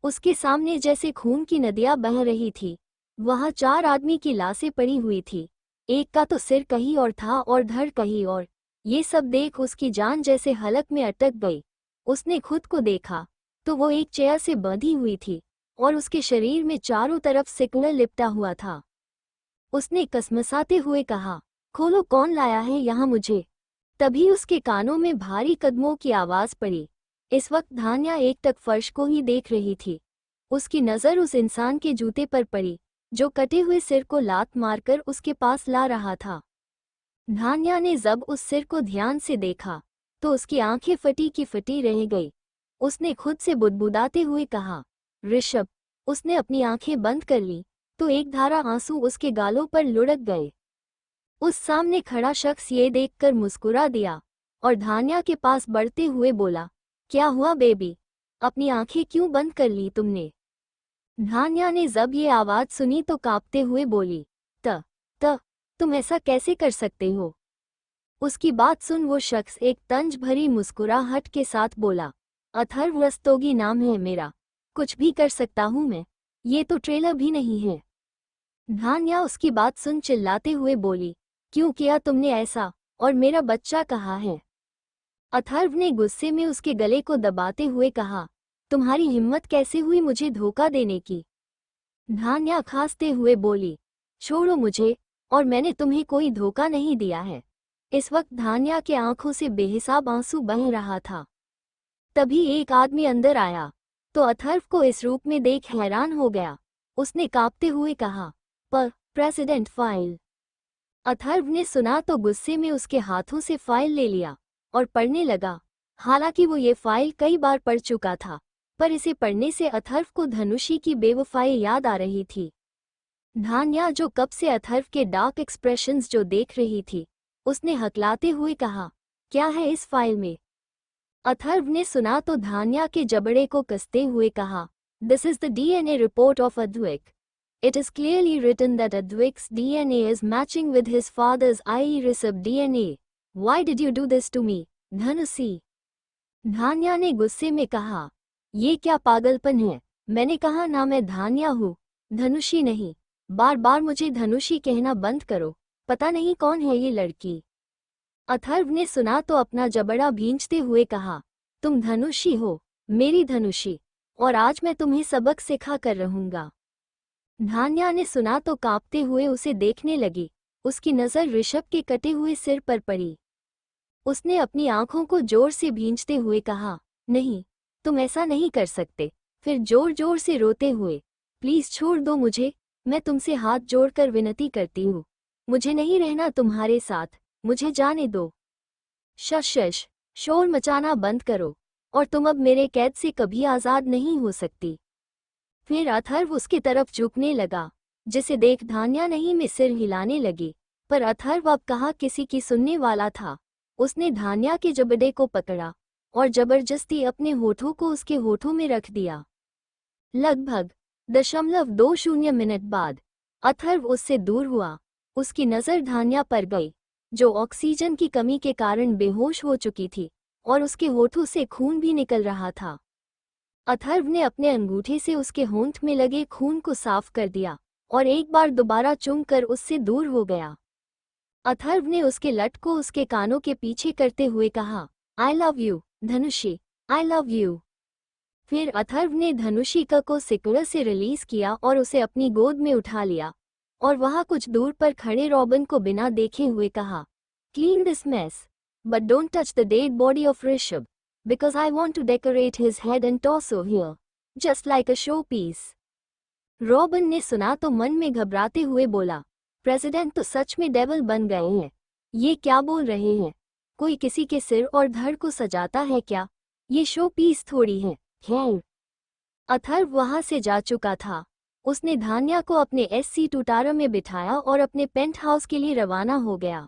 S1: उसके सामने जैसे खून की नदियां बह रही थी। वहां 4 आदमी की लाशें पड़ी हुई थी। एक का तो सिर कहीं और था और धड़ कहीं और। ये सब देख उसकी जान जैसे हलक में अटक गई। उसने खुद को देखा तो वो एक चेयर से बंधी हुई थी और उसके शरीर में चारों तरफ सिकड़ा लिपटा हुआ था। उसने कसमसाते हुए कहा, खोलो, कौन लाया है यहाँ मुझे। तभी उसके कानों में भारी कदमों की आवाज़ पड़ी। इस वक्त धान्या एकटक फर्श को ही देख रही थी। उसकी नज़र उस इंसान के जूते पर पड़ी जो कटे हुए सिर को लात मारकर उसके पास ला रहा था। धान्या ने जब उस सिर को ध्यान से देखा तो उसकी आंखें फटी की फटी रह गई। उसने खुद से बुदबुदाते हुए कहा, ऋषभ। उसने अपनी आंखें बंद कर ली तो एक धारा आंसू उसके गालों पर लुढ़क गए। उस सामने खड़ा शख्स ये देखकर मुस्कुरा दिया और धान्या के पास बढ़ते हुए बोला, क्या हुआ बेबी, अपनी आंखें क्यों बंद कर ली तुमने। धान्या ने जब ये आवाज़ सुनी तो कांपते हुए बोली, त तुम ऐसा कैसे कर सकते हो। उसकी बात सुन वो शख्स एक तंज भरी मुस्कुराहट के साथ बोला, अथर्व रस्तोगी नाम है मेरा, कुछ भी कर सकता हूँ मैं, ये तो ट्रेलर भी नहीं है। धान्या उसकी बात सुन चिल्लाते हुए बोली, क्यों किया तुमने ऐसा, और मेरा बच्चा कहाँ है। अथर्व ने गुस्से में उसके गले को दबाते हुए कहा, तुम्हारी हिम्मत कैसे हुई मुझे धोखा देने की। धान्या खांसते हुए बोली, छोड़ो मुझे, और मैंने तुम्हें कोई धोखा नहीं दिया है। इस वक्त धान्या के आंखों से बेहिसाब आंसू बह रहा था। तभी एक आदमी अंदर आया तो अथर्व को इस रूप में देख हैरान हो गया। उसने कांपते हुए कहा, प्रेसिडेंट फाइल। अथर्व ने सुना तो गुस्से में उसके हाथों से फाइल ले लिया और पढ़ने लगा। हालांकि वो ये फाइल कई बार पढ़ चुका था, पर इसे पढ़ने से अथर्व को धनुषी की बेवफाई याद आ रही थी। धान्या जो कब से अथर्व के डार्क एक्सप्रेशंस जो देख रही थी, उसने हकलाते हुए कहा, क्या है इस फाइल में। अथर्व ने सुना तो धान्या के जबड़े को कसते हुए कहा, this is the DNA report of Advik. It is clearly written that Advik's DNA is matching with his father's, i.e. Rishabh DNA. Why did you do this to me, धनुषी। धान्या ने गुस्से में कहा, ये क्या पागलपन है, मैंने कहा ना मैं धान्या हूँ, धनुषी नहीं। बार बार मुझे धनुषी कहना बंद करो, पता नहीं कौन है ये लड़की। अथर्व ने सुना तो अपना जबड़ा भींचते हुए कहा, तुम धनुषी हो, मेरी धनुषी, और आज मैं तुम्हें सबक सिखा कर रहूंगा। धान्या ने सुना तो कांपते हुए उसे देखने लगी। उसकी नज़र ऋषभ के कटे हुए सिर पर पड़ी। उसने अपनी आंखों को जोर से भींचते हुए कहा, नहीं, तुम ऐसा नहीं कर सकते। फिर जोर जोर से रोते हुए, प्लीज छोड़ दो मुझे, मैं तुमसे हाथ जोड़कर विनती करती हूँ, मुझे नहीं रहना तुम्हारे साथ, मुझे जाने दो। शश, शोर मचाना बंद करो, और तुम अब मेरे कैद से कभी आज़ाद नहीं हो सकती। फिर अथर्व उसकी तरफ झुकने लगा, जिसे देख धान्या नहीं में सिर हिलाने लगी। पर अथर्व अब कहाँ किसी की सुनने वाला था। उसने धान्या के जबड़े को पकड़ा और जबरदस्ती अपने होठों को उसके होठों में रख दिया। लगभग 0.20 मिनट बाद अथर्व उससे दूर हुआ। उसकी नज़र धान्या पर गई, जो ऑक्सीजन की कमी के कारण बेहोश हो चुकी थी और उसके होठों से खून भी निकल रहा था। अथर्व ने अपने अंगूठे से उसके होंठ में लगे खून को साफ कर दिया और एक बार दोबारा चूमकर उससे दूर हो गया। अथर्व ने उसके लट को उसके कानों के पीछे करते हुए कहा, I love you Dhanushi, I love you. फिर अथर्व ने धनुषी को सिकड़ से रिलीज किया और उसे अपनी गोद में उठा लिया और वहां कुछ दूर पर खड़े रॉबिन को बिना देखे हुए कहा, clean this mess, but don't touch the dead body of Rishabh, because I want to decorate his head and torso here, just like a showpiece. Robin ने सुना तो मन में घबराते हुए बोला, प्रेसिडेंट तो सच में डेविल बन गए हैं। ये क्या बोल रहे हैं? कोई किसी के सिर और धड़ को सजाता है क्या? ये शो पीस थोड़ी है। खैर, अथर्व वहां से जा चुका था। उसने धान्या को अपने SC टुटारा में बिठाया और अपने पेंट हाउस के लिए रवाना हो गया।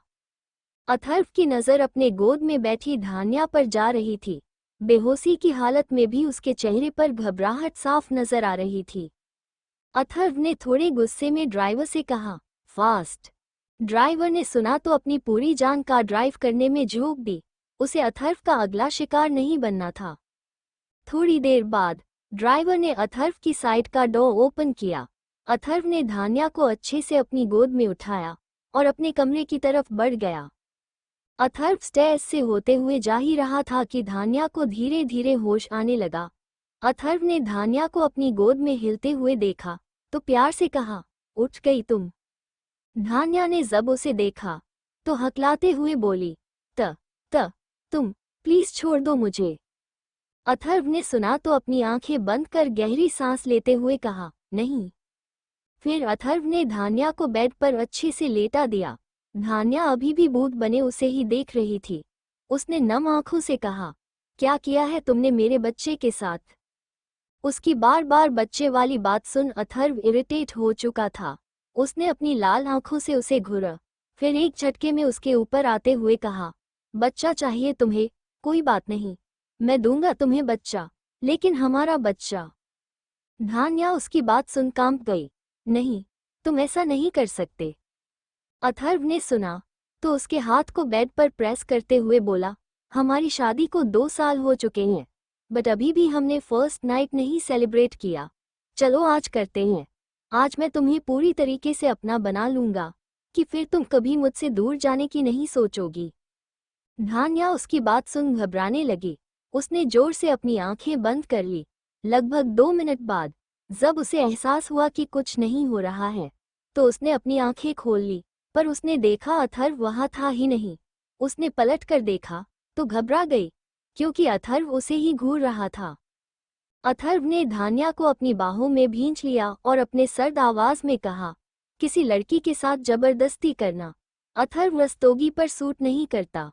S1: अथर्व की नज़र अपने गोद में बैठी धान्या पर जा रही थी। बेहोशी की हालत में भी उसके चेहरे पर घबराहट साफ नजर आ रही थी। अथर्व ने थोड़े गुस्से में ड्राइवर से कहा, फास्ट। ड्राइवर ने सुना तो अपनी पूरी जान कार ड्राइव करने में झोंक दी। उसे अथर्व का अगला शिकार नहीं बनना था। थोड़ी देर बाद ड्राइवर ने अथर्व की साइड का डोर ओपन किया। अथर्व ने धान्या को अच्छे से अपनी गोद में उठाया और अपने कमरे की तरफ बढ़ गया। अथर्व स्टेयर्स से होते हुए जा ही रहा था कि धान्या को धीरे धीरे होश आने लगा। अथर्व ने धान्या को अपनी गोद में हिलते हुए देखा तो प्यार से कहा, उठ गई तुम। धान्या ने जब उसे देखा तो हकलाते हुए बोली, त तुम प्लीज छोड़ दो मुझे। अथर्व ने सुना तो अपनी आंखें बंद कर गहरी सांस लेते हुए कहा, नहीं। फिर अथर्व ने धान्या को बेड पर अच्छे से लेटा दिया। धान्या अभी भी भूत बने उसे ही देख रही थी। उसने नम आंखों से कहा, क्या किया है तुमने मेरे बच्चे के साथ? उसकी बार बार बच्चे वाली बात सुन अथर्व इरिटेट हो चुका था। उसने अपनी लाल आंखों से उसे घूरा, फिर एक झटके में उसके ऊपर आते हुए कहा, बच्चा चाहिए तुम्हें? कोई बात नहीं, मैं दूंगा तुम्हें बच्चा, लेकिन हमारा बच्चा। धान्या उसकी बात सुन कांप गई। नहीं, तुम ऐसा नहीं कर सकते। अथर्व ने सुना तो उसके हाथ को बेड पर प्रेस करते हुए बोला, हमारी शादी को 2 साल हो चुके हैं, बट अभी भी हमने फर्स्ट नाइट नहीं सेलिब्रेट किया। चलो आज करते हैं। आज मैं तुम्हें पूरी तरीके से अपना बना लूंगा कि फिर तुम कभी मुझसे दूर जाने की नहीं सोचोगी। धान्या उसकी बात सुन घबराने लगी। उसने जोर से अपनी आंखें बंद कर ली। लगभग 2 मिनट बाद जब उसे एहसास हुआ कि कुछ नहीं हो रहा है तो उसने अपनी आंखें खोल ली, पर उसने देखा अथर्व वहां था ही नहीं। उसने पलट कर देखा तो घबरा गई, क्योंकि अथर्व उसे ही घूर रहा था। अथर्व ने धान्या को अपनी बाहों में भींच लिया और अपने सर्द आवाज में कहा, किसी लड़की के साथ जबरदस्ती करना अथर्व रस्तोगी पर सूट नहीं करता।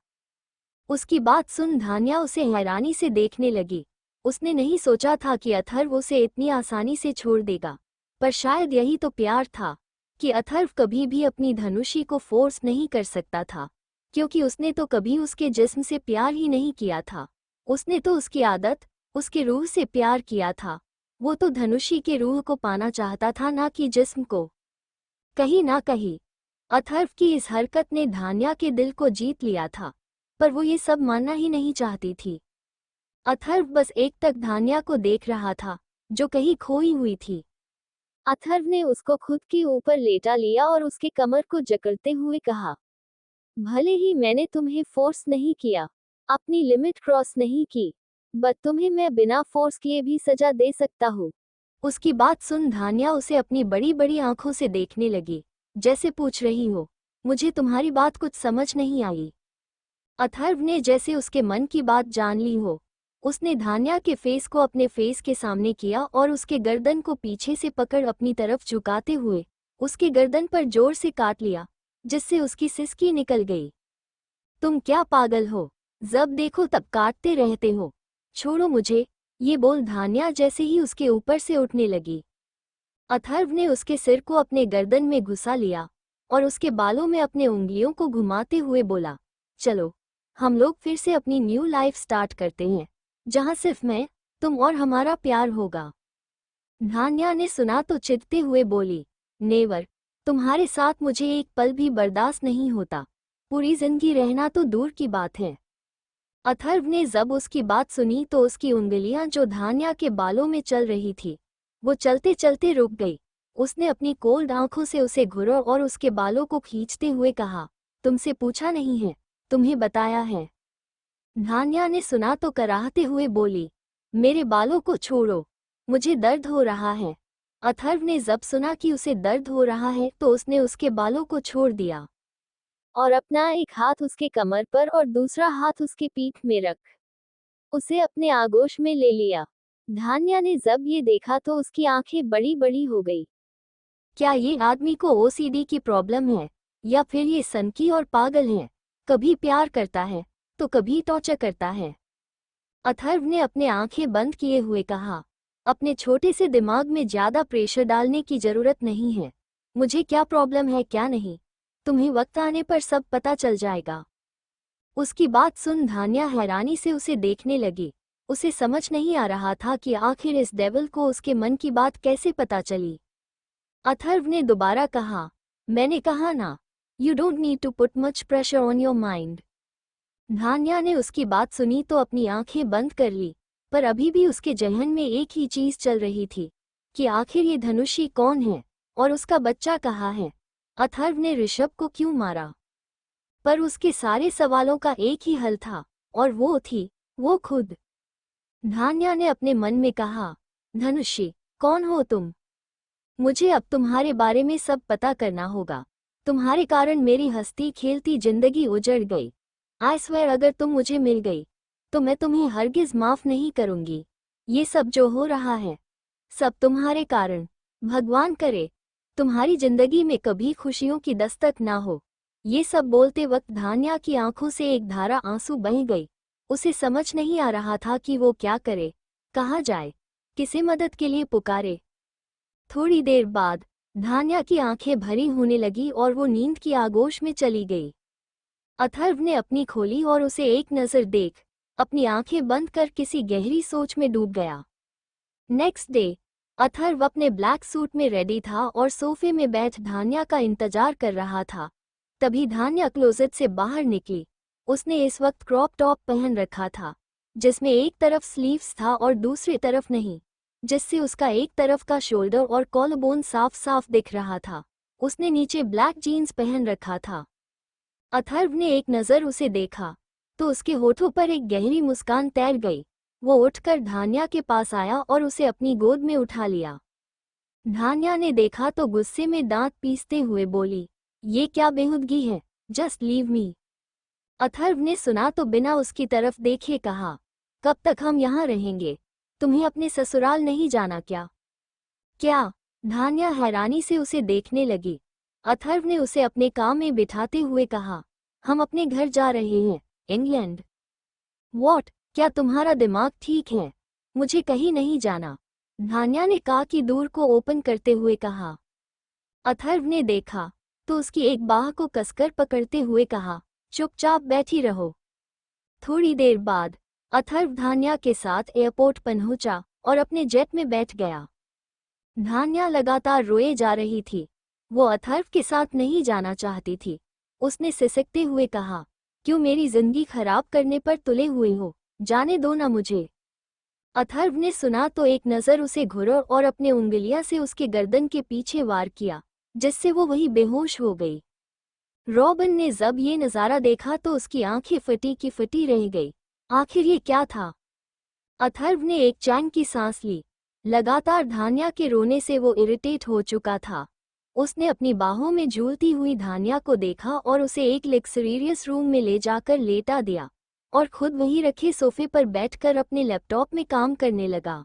S1: उसकी बात सुन धान्या उसे हैरानी से देखने लगी। उसने नहीं सोचा था कि अथर्व उसे इतनी आसानी से छोड़ देगा, पर शायद यही तो प्यार था कि अथर्व कभी भी अपनी धनुषी को फोर्स नहीं कर सकता था, क्योंकि उसने तो कभी उसके जिस्म से प्यार ही नहीं किया था। उसने तो उसकी आदत, उसके रूह से प्यार किया था। वो तो धनुषी के रूह को पाना चाहता था, ना कि जिस्म को। कहीं ना कहीं अथर्व की इस हरकत ने धान्या के दिल को जीत लिया था, पर वो ये सब मानना ही नहीं चाहती थी। अथर्व बस एक टक धान्या को देख रहा था, जो कहीं खोई हुई थी। अथर्व ने उसको खुद के ऊपर लेटा लिया और उसके कमर को जकड़ते हुए कहा, भले ही मैंने तुम्हें फोर्स नहीं किया, अपनी लिमिट क्रॉस नहीं की, बट तुम्हें मैं बिना फोर्स किए भी सजा दे सकता हूँ। उसकी बात सुन धान्या उसे अपनी बड़ी बड़ी आंखों से देखने लगी, जैसे पूछ रही हो, मुझे तुम्हारी बात कुछ समझ नहीं आई। अथर्व ने जैसे उसके मन की बात जान ली हो। उसने धान्या के फेस को अपने फेस के सामने किया और उसके गर्दन को पीछे से पकड़ अपनी तरफ झुकाते हुए उसके गर्दन पर जोर से काट लिया, जिससे उसकी सिसकी निकल गई। तुम क्या पागल हो? जब देखो तब काटते रहते हो, छोड़ो मुझे, ये बोल धान्या जैसे ही उसके ऊपर से उठने लगी। अथर्व ने उसके सिर को अपने गर्दन में घुसा लिया और उसके बालों में अपने उंगलियों को घुमाते हुए बोला, चलो हम लोग फिर से अपनी न्यू लाइफ स्टार्ट करते हैं, जहां सिर्फ मैं, तुम और हमारा प्यार होगा। धान्या ने सुना तो चिढ़ते हुए बोली, नेवर, तुम्हारे साथ मुझे एक पल भी बर्दाश्त नहीं होता। पूरी जिंदगी रहना तो दूर की बात है। अथर्व ने जब उसकी बात सुनी तो उसकी उंगलियां जो धान्या के बालों में चल रही थी, वो चलते चलते रुक गई। उसने अपनी कोल्ड आंखों से उसे घूरा और उसके बालों को खींचते हुए कहा, तुमसे पूछा नहीं है, तुम्हें बताया है। धान्या ने सुना तो कराहते हुए बोली, मेरे बालों को छोड़ो, मुझे दर्द हो रहा है। अथर्व ने जब सुना कि उसे दर्द हो रहा है तो उसने उसके बालों को छोड़ दिया और अपना एक हाथ उसके कमर पर और दूसरा हाथ उसके पीठ में रख उसे अपने आगोश में ले लिया। धान्या ने जब ये देखा तो उसकी आंखें बड़ी बड़ी हो गई। क्या ये आदमी को ओसीडी की प्रॉब्लम है, या फिर ये सनकी और पागल है? कभी प्यार करता है तो कभी टॉर्चर करता है। अथर्व ने अपने आंखें बंद किए हुए कहा, अपने छोटे से दिमाग में ज्यादा प्रेशर डालने की जरूरत नहीं है। मुझे क्या प्रॉब्लम है क्या नहीं, तुम्हें वक्त आने पर सब पता चल जाएगा। उसकी बात सुन धान्या हैरानी से उसे देखने लगी। उसे समझ नहीं आ रहा था कि आखिर इस डेविल को उसके मन की बात कैसे पता चली। अथर्व ने दोबारा कहा, मैंने कहा ना, you don't need to put much pressure on your mind. Dhanya ने उसकी बात सुनी तो अपनी आंखें बंद कर ली, पर अभी भी उसके जहन में एक ही चीज चल रही थी कि आखिर ये धनुषी कौन है और उसका बच्चा कहाँ है। अथर्व ने ऋषभ को क्यों मारा? पर उसके सारे सवालों का एक ही हल था, और वो थी वो खुद। धान्या ने अपने मन में कहा, धनुषी कौन हो तुम? मुझे अब तुम्हारे बारे में सब पता करना होगा। तुम्हारे कारण मेरी हंसती खेलती जिंदगी उजड़ गई। आई स्वेयर अगर तुम मुझे मिल गई तो मैं तुम्हें हरगिज माफ नहीं करूंगी। ये सब जो हो रहा है सब तुम्हारे कारण। भगवान करे तुम्हारी जिंदगी में कभी खुशियों की दस्तक ना हो। ये सब बोलते वक्त धान्या की आंखों से एक धारा आंसू बह गई। उसे समझ नहीं आ रहा था कि वो क्या करे, कहाँ जाए, किसे मदद के लिए पुकारे। थोड़ी देर बाद धान्या की आंखें भरी होने लगी और वो नींद की आगोश में चली गई। अथर्व ने अपनी खोली और उसे एक नज़र देख अपनी आंखें बंद कर किसी गहरी सोच में डूब गया। नेक्स्ट डे अथर्व अपने ब्लैक सूट में रेडी था और सोफे में बैठ धान्या का इंतजार कर रहा था। तभी धान्या क्लोजेट से बाहर निकली। उसने इस वक्त क्रॉप टॉप पहन रखा था, जिसमें एक तरफ स्लीव्स था और दूसरी तरफ नहीं, जिससे उसका एक तरफ का शोल्डर और कॉलरबोन साफ साफ दिख रहा था। उसने नीचे ब्लैक जीन्स पहन रखा था। अथर्व ने एक नज़र उसे देखा तो उसके होठों पर एक गहरी मुस्कान तैर गई। वो उठकर धान्या के पास आया और उसे अपनी गोद में उठा लिया। धान्या ने देखा तो गुस्से में दांत पीसते हुए बोली, ये क्या बेहुदगी है, जस्ट लीव मी। अथर्व ने सुना तो बिना उसकी तरफ देखे कहा, कब तक हम यहाँ रहेंगे? तुम्हें अपने ससुराल नहीं जाना क्या? क्या? धान्या हैरानी से उसे देखने लगी। अथर्व ने उसे अपने काम में बिठाते हुए कहा, हम अपने घर जा रहे हैं, इंग्लैंड। वॉट? क्या तुम्हारा दिमाग ठीक है? मुझे कहीं नहीं जाना। धान्या ने कहा कि दूर को ओपन करते हुए कहा। अथर्व ने देखा तो उसकी एक बाह को कसकर पकड़ते हुए कहा, चुपचाप बैठी रहो। थोड़ी देर बाद अथर्व धान्या के साथ एयरपोर्ट पहुंचा और अपने जेट में बैठ गया। धान्या लगातार रोए जा रही थी। वो अथर्व के साथ नहीं जाना चाहती थी। उसने सिसकते हुए कहा, क्यों मेरी जिंदगी खराब करने पर तुले हुए हो? जाने दो ना मुझे। अथर्व ने सुना तो एक नज़र उसे घुरा और अपने उंगलियां से उसके गर्दन के पीछे वार किया, जिससे वो वही बेहोश हो गई। रॉबिन ने जब ये नज़ारा देखा तो उसकी आंखें फटी की फटी रह गई। आखिर ये क्या था? अथर्व ने एक चैन की सांस ली। लगातार धान्या के रोने से वो इरिटेट हो चुका था। उसने अपनी बाहों में झूलती हुई धान्या को देखा और उसे एक लग्जरियस रूम में ले जाकर लेटा दिया और खुद वहीं रखे सोफे पर बैठकर अपने लैपटॉप में काम करने लगा।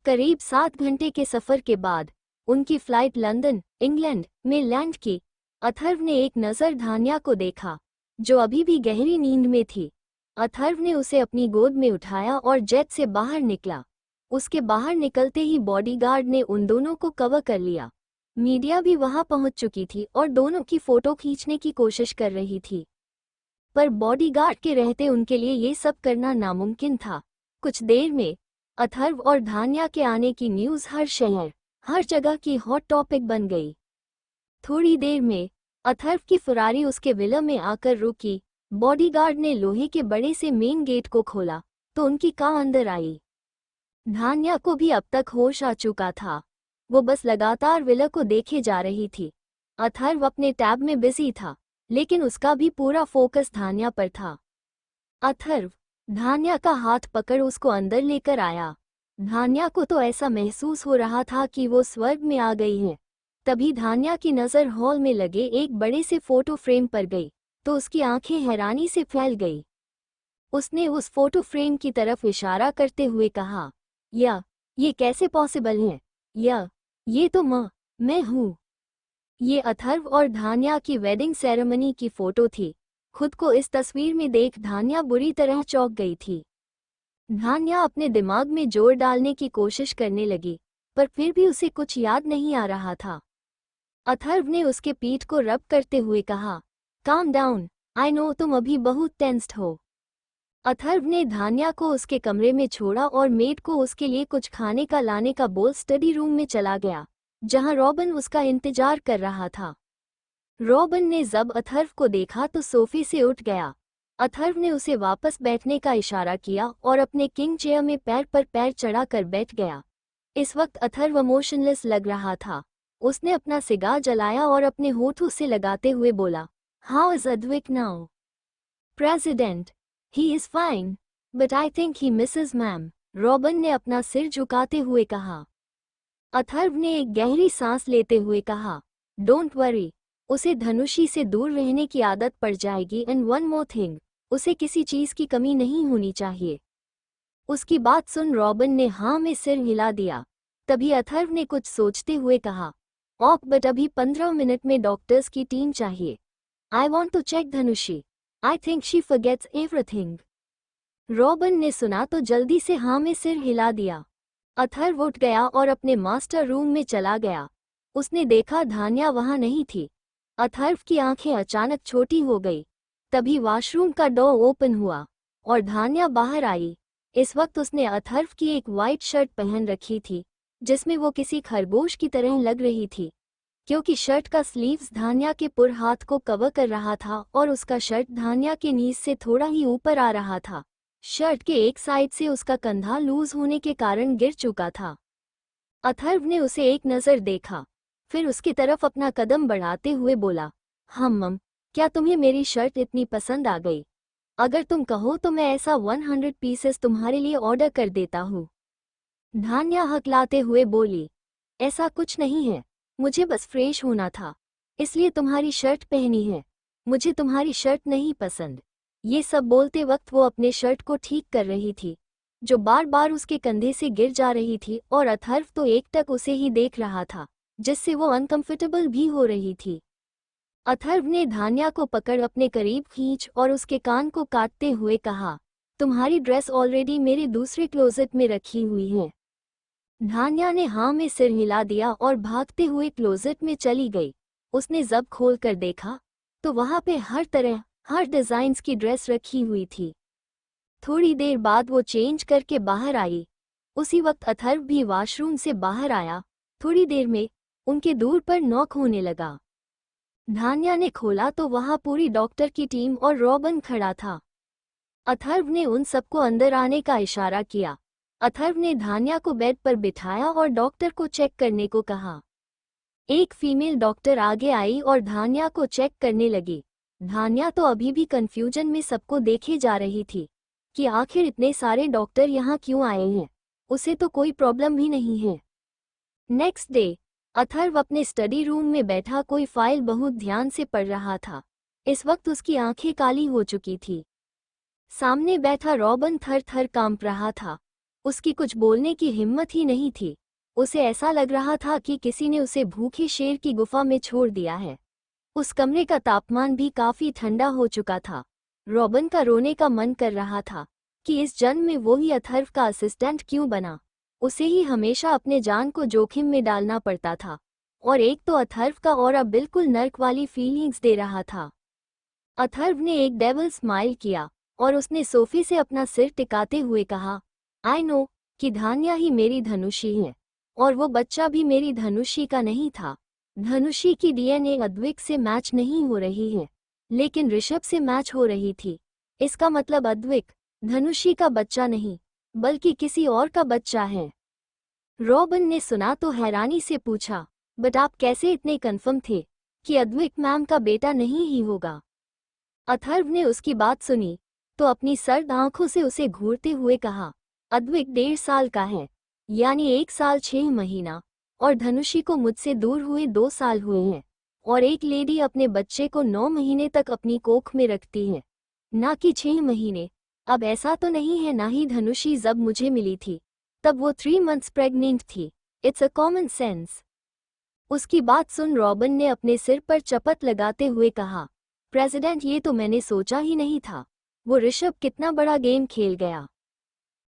S1: करीब 7 घंटे के सफ़र के बाद उनकी फ्लाइट लंदन, इंग्लैंड में लैंड की। अथर्व ने एक नज़र धान्या को देखा, जो अभी भी गहरी नींद में थी। अथर्व ने उसे अपनी गोद में उठाया और जेट से बाहर निकला। उसके बाहर निकलते ही बॉडीगार्ड ने उन दोनों को कवर कर लिया। मीडिया भी वहां पहुंच चुकी थी और दोनों की फोटो खींचने की कोशिश कर रही थी, पर बॉडीगार्ड के रहते उनके लिए ये सब करना नामुमकिन था। कुछ देर में अथर्व और धान्या के आने की न्यूज़ हर शहर, हर जगह की हॉट टॉपिक बन गई। थोड़ी देर में अथर्व की फरारी उसके विला में आकर रुकी। बॉडीगार्ड ने लोहे के बड़े से मेन गेट को खोला तो उनकी कार अंदर आई। धान्या को भी अब तक होश आ चुका था। वो बस लगातार विला को देखे जा रही थी। अथर्व अपने टैब में बिजी था, लेकिन उसका भी पूरा फोकस धान्या पर था। अथर्व धान्या का हाथ पकड़ उसको अंदर लेकर आया। धान्या को तो ऐसा महसूस हो रहा था कि वो स्वर्ग में आ गई है। तभी धान्या की नज़र हॉल में लगे एक बड़े से फोटो फ्रेम पर गई तो उसकी आंखें हैरानी से फैल गई। उसने उस फोटो फ्रेम की तरफ इशारा करते हुए कहा, या ये कैसे पॉसिबल है? या ये तो मैं हूँ। ये अथर्व और धान्या की वेडिंग सेरेमनी की फोटो थी। खुद को इस तस्वीर में देख धान्या बुरी तरह चौंक गई थी। धान्या अपने दिमाग में जोर डालने की कोशिश करने लगी, पर फिर भी उसे कुछ याद नहीं आ रहा था। अथर्व ने उसके पीठ को रब करते हुए कहा, काम डाउन, आई नो तुम अभी बहुत टेंस्ड हो। अथर्व ने धान्या को उसके कमरे में छोड़ा और मेड को उसके लिए कुछ खाने का लाने का बोल स्टडी रूम में चला गया, जहां रॉबिन उसका इंतजार कर रहा था। रॉबिन ने जब अथर्व को देखा तो सोफे से उठ गया। अथर्व ने उसे वापस बैठने का इशारा किया और अपने किंग चेयर में पैर पर पैर चढ़ाकर बैठ गया। इस वक्त अथर्व इमोशनलेस लग रहा था। उसने अपना सिगार जलाया और अपने होठों से लगाते हुए बोला, how is Advik now? President, he is fine, but I think he Mrs ma'am, robin ने अपना सिर झुकाते हुए कहा। अथर्व ने एक गहरी सांस लेते हुए कहा, डोंट वरी, उसे धनुषी से दूर रहने की आदत पड़ जाएगी एंड वन मोर थिंग, उसे किसी चीज की कमी नहीं होनी चाहिए। उसकी बात सुन रॉबिन ने हाँ में सिर हिला दिया। तभी अथर्व ने कुछ सोचते हुए कहा, ऑक बट अभी 15 मिनट में डॉक्टर्स की टीम चाहिए। I want to check Dhanushi, I think she forgets everything. Robin ने सुना तो जल्दी से हाँ में सिर हिला दिया। अथर्व उठ गया और अपने मास्टर रूम में चला गया। उसने देखा धान्या वहां नहीं थी। अथर्व की आंखें अचानक छोटी हो गई। तभी वॉशरूम का डोर ओपन हुआ और धान्या बाहर आई। इस वक्त उसने अथर्व की एक वाइट शर्ट पहन रखी थी, जिसमें वो किसी खरगोश की तरह लग रही थी, क्योंकि शर्ट का स्लीव्स धान्या के पुर हाथ को कवर कर रहा था और उसका शर्ट धान्या के नीज से थोड़ा ही ऊपर आ रहा था। शर्ट के एक साइड से उसका कंधा लूज होने के कारण गिर चुका था। अथर्व ने उसे एक नज़र देखा, फिर उसकी तरफ अपना कदम बढ़ाते हुए बोला, मम, क्या तुम्हें मेरी शर्ट इतनी पसंद आ गई? अगर तुम कहो तो मैं ऐसा 100 पीसेस तुम्हारे लिए ऑर्डर कर देता हूँ। धान्या हकलाते हुए बोली, ऐसा कुछ नहीं है, मुझे बस फ्रेश होना था, इसलिए तुम्हारी शर्ट पहनी है। मुझे तुम्हारी शर्ट नहीं पसंद। ये सब बोलते वक्त वो अपने शर्ट को ठीक कर रही थी, जो बार बार उसके कंधे से गिर जा रही थी, और अथर्व तो एकटक उसे ही देख रहा था, जिससे वो अनकंफर्टेबल भी हो रही थी। अथर्व ने धान्या को पकड़ अपने करीब खींच और उसके कान को काटते हुए कहा, तुम्हारी ड्रेस ऑलरेडी मेरे दूसरे क्लोजेट में रखी हुई है। धान्या ने हाँ में सिर हिला दिया और भागते हुए क्लोजेट में चली गई। उसने जब खोल कर देखा तो वहां पे हर तरह हर डिजाइन्स की ड्रेस रखी हुई थी। थोड़ी देर बाद वो चेंज करके बाहर आई। उसी वक्त अथर्व भी वॉशरूम से बाहर आया। थोड़ी देर में उनके दूर पर नॉक होने लगा। धान्या ने खोला तो वहां पूरी डॉक्टर की टीम और रॉबिन खड़ा था। अथर्व ने उन सबको अंदर आने का इशारा किया। अथर्व ने धान्या को बेड पर बिठाया और डॉक्टर को चेक करने को कहा। एक फीमेल डॉक्टर आगे आई और धान्या को चेक करने लगी। धान्या तो अभी भी कंफ्यूजन में सबको देखे जा रही थी कि आखिर इतने सारे डॉक्टर यहाँ क्यों आए हैं। उसे तो कोई प्रॉब्लम भी नहीं है। नेक्स्ट डे अथर्व अपने स्टडी रूम में बैठा कोई फाइल बहुत ध्यान से पढ़ रहा था। इस वक्त उसकी आंखें काली हो चुकी थी। सामने बैठा रॉबिन थर थर कांप रहा था। उसकी कुछ बोलने की हिम्मत ही नहीं थी। उसे ऐसा लग रहा था कि किसी ने उसे भूखे शेर की गुफा में छोड़ दिया है। उस कमरे का तापमान भी काफी ठंडा हो चुका था। रॉबिन का रोने का मन कर रहा था कि इस जन्म में वो ही अथर्व का असिस्टेंट क्यों बना। उसे ही हमेशा अपने जान को जोखिम में डालना पड़ता था, और एक तो अथर्व का ऑरा बिल्कुल नर्क वाली फीलिंग्स दे रहा था। अथर्व ने एक डेविल स्माइल किया और उसने सोफे से अपना सिर टिकाते हुए कहा, आई नो कि धान्या ही मेरी धनुषी है, और वो बच्चा भी मेरी धनुषी का नहीं था। धनुषी की डीएनए अद्विक से मैच नहीं हो रही है, लेकिन ऋषभ से मैच हो रही थी। इसका मतलब अद्विक धनुषी का बच्चा नहीं, बल्कि किसी और का बच्चा है। रॉबिन ने सुना तो हैरानी से पूछा, बट आप कैसे इतने कन्फर्म थे कि अद्विक मैम का बेटा नहीं ही होगा? अथर्व ने उसकी बात सुनी तो अपनी सर्द आंखों से उसे घूरते हुए कहा, अद्विक 1.5 साल का है, यानी 1 साल 6 महीना, और धनुषी को मुझसे दूर हुए 2 साल हुए हैं। और एक लेडी अपने बच्चे को 9 महीने तक अपनी कोख में रखती है, ना कि 6 महीने। अब ऐसा तो नहीं है ना ही धनुषी जब मुझे मिली थी तब वो 3 months प्रेग्नेंट थी। It's a common sense. उसकी बात सुन रॉबिन ने अपने सिर पर चपत लगाते हुए कहा, प्रेसिडेंट ये तो मैंने सोचा ही नहीं था। वो ऋषभ कितना बड़ा गेम खेल गया।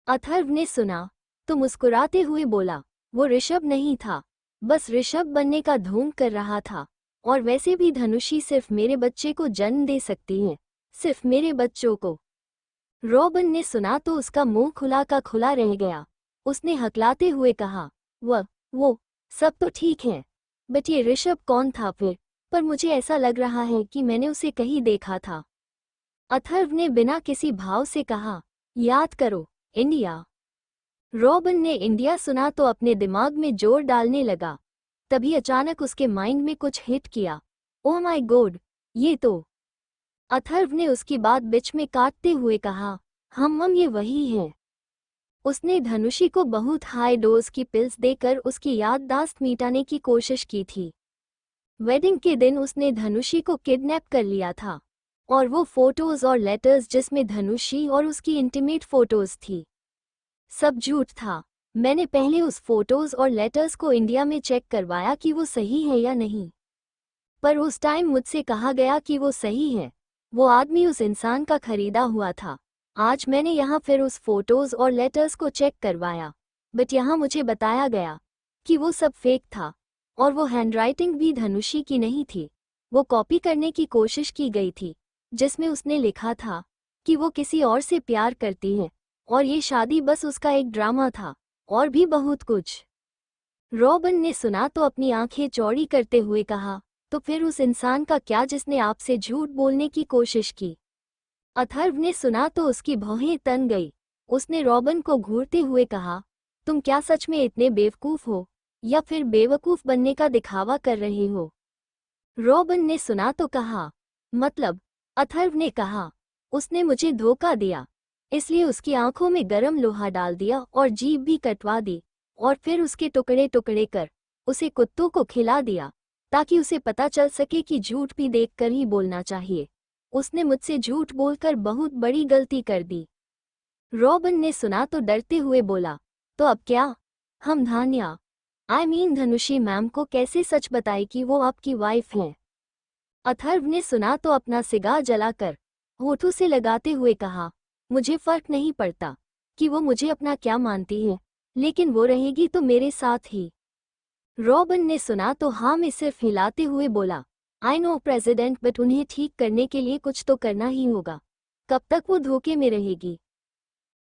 S1: अथर्व ने सुना तो मुस्कुराते हुए बोला, वो ऋषभ नहीं था, बस ऋषभ बनने का ढोंग कर रहा था। और वैसे भी धनुषी सिर्फ मेरे बच्चे को जन्म दे सकती है, सिर्फ मेरे बच्चों को। रॉबिन ने सुना तो उसका मुंह खुला का खुला रह गया। उसने हकलाते हुए कहा, वो सब तो ठीक है, बट ये ऋषभ कौन था फिर? पर मुझे ऐसा लग रहा है कि मैंने उसे कहीं देखा था। अथर्व ने बिना किसी भाव से कहा, याद करो, इंडिया। रॉबिन ने इंडिया सुना तो अपने दिमाग में जोर डालने लगा। तभी अचानक उसके माइंड में कुछ हिट किया। ओह माय गॉड, ये तो। अथर्व ने उसकी बात बीच में काटते हुए कहा, हम ये वही हैं। उसने धनुषी को बहुत हाई डोज की पिल्स देकर उसकी याददाश्त मिटाने की कोशिश की थी। वेडिंग के दिन उसने धनुषी को किडनैप कर लिया था, और वो फोटोज और लेटर्स जिसमें धनुषी और उसकी इंटीमेट फोटोज थी, सब झूठ था। मैंने पहले उस फोटोज और लेटर्स को इंडिया में चेक करवाया कि वो सही है या नहीं, पर उस टाइम मुझसे कहा गया कि वो सही है। वो आदमी उस इंसान का खरीदा हुआ था। आज मैंने यहाँ फिर उस फोटोज और लेटर्स को चेक करवाया, बट यहाँ मुझे बताया गया कि वो सब फेक था, और वो हैंडराइटिंग भी धनुषी की नहीं थी। वो कॉपी करने की कोशिश की गई थी, जिसमें उसने लिखा था कि वो किसी और से प्यार करती है, और ये शादी बस उसका एक ड्रामा था, और भी बहुत कुछ। रॉबिन ने सुना तो अपनी आंखें चौड़ी करते हुए कहा, तो फिर उस इंसान का क्या जिसने आपसे झूठ बोलने की कोशिश की? अथर्व ने सुना तो उसकी भौहें तन गई। उसने रॉबिन को घूरते हुए कहा, तुम क्या सच में इतने बेवकूफ हो, या फिर बेवकूफ बनने का दिखावा कर रहे हो? रॉबिन ने सुना तो कहा, मतलब? अथर्व ने कहा, उसने मुझे धोखा दिया, इसलिए उसकी आंखों में गरम लोहा डाल दिया और जीभ भी कटवा दी, और फिर उसके टुकड़े टुकड़े कर उसे कुत्तों को खिला दिया, ताकि उसे पता चल सके कि झूठ भी देखकर ही बोलना चाहिए। उसने मुझसे झूठ बोलकर बहुत बड़ी गलती कर दी। रॉबिन ने सुना तो डरते हुए बोला, तो अब क्या? हम धान्या धनुषी मैम को कैसे सच बताए कि वो आपकी वाइफ हैं? अथर्व ने सुना तो अपना सिगार जलाकर होठों से लगाते हुए कहा, मुझे फर्क नहीं पड़ता कि वो मुझे अपना क्या मानती है, लेकिन वो रहेगी तो मेरे साथ ही। रॉबिन ने सुना तो हाँ में सिर्फ हिलाते हुए बोला, आई नो प्रेसिडेंट, बट उन्हें ठीक करने के लिए कुछ तो करना ही होगा। कब तक वो धोखे में रहेगी?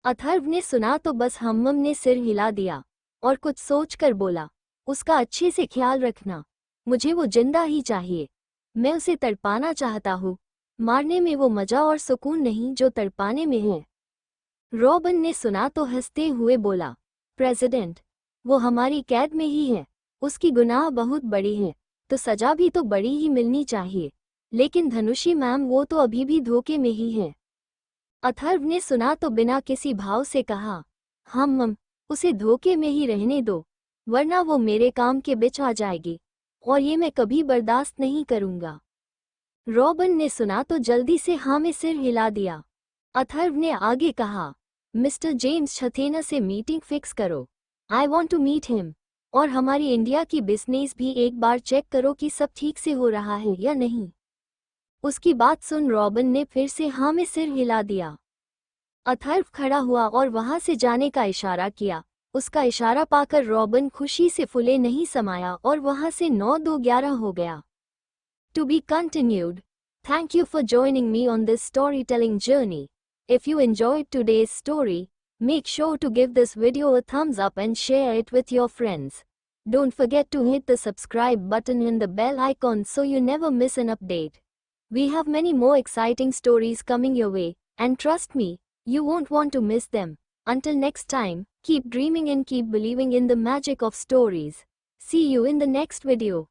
S1: अथर्व ने सुना तो बस हम ने सिर हिला दिया और कुछ सोचकर बोला, उसका अच्छे से ख्याल रखना, मुझे वो जिंदा ही चाहिए। मैं उसे तड़पाना चाहता हूँ, मारने में वो मजा और सुकून नहीं जो तड़पाने में है। रॉबिन ने सुना तो हंसते हुए बोला, प्रेसिडेंट, वो हमारी कैद में ही है, उसकी गुनाह बहुत बड़ी है, तो सजा भी तो बड़ी ही मिलनी चाहिए। लेकिन धनुषी मैम वो तो अभी भी धोखे में ही है। अथर्व ने सुना तो बिना किसी भाव से कहा, हम उसे धोखे में ही रहने दो, वरना वो मेरे काम के बीच आ जाएगी, और ये मैं कभी बर्दाश्त नहीं करूंगा। रॉबिन ने सुना तो जल्दी से हाँ में सिर हिला दिया। अथर्व ने आगे कहा, मिस्टर जेम्स छथेना से मीटिंग फिक्स करो, I want to meet him. और हमारी इंडिया की बिजनेस भी एक बार चेक करो कि सब ठीक से हो रहा है या नहीं। उसकी बात सुन रॉबिन ने फिर से हाँ में सिर हिला दिया। अथर्व खड़ा हुआ और वहां से जाने का इशारा किया। उसका इशारा पाकर रॉबिन खुशी से फुले नहीं समाया और वहां से 9-2-11 हो गया। To be continued. Thank you for joining me on this storytelling journey. If you enjoyed today's story, make sure to give this video a thumbs up and share it with your friends. Don't forget to hit the subscribe button and the bell icon so you never miss an update. We have many more exciting stories coming your way, and trust me, you won't want to miss them. Until next time, keep dreaming and keep believing in the magic of stories. See you in the next video.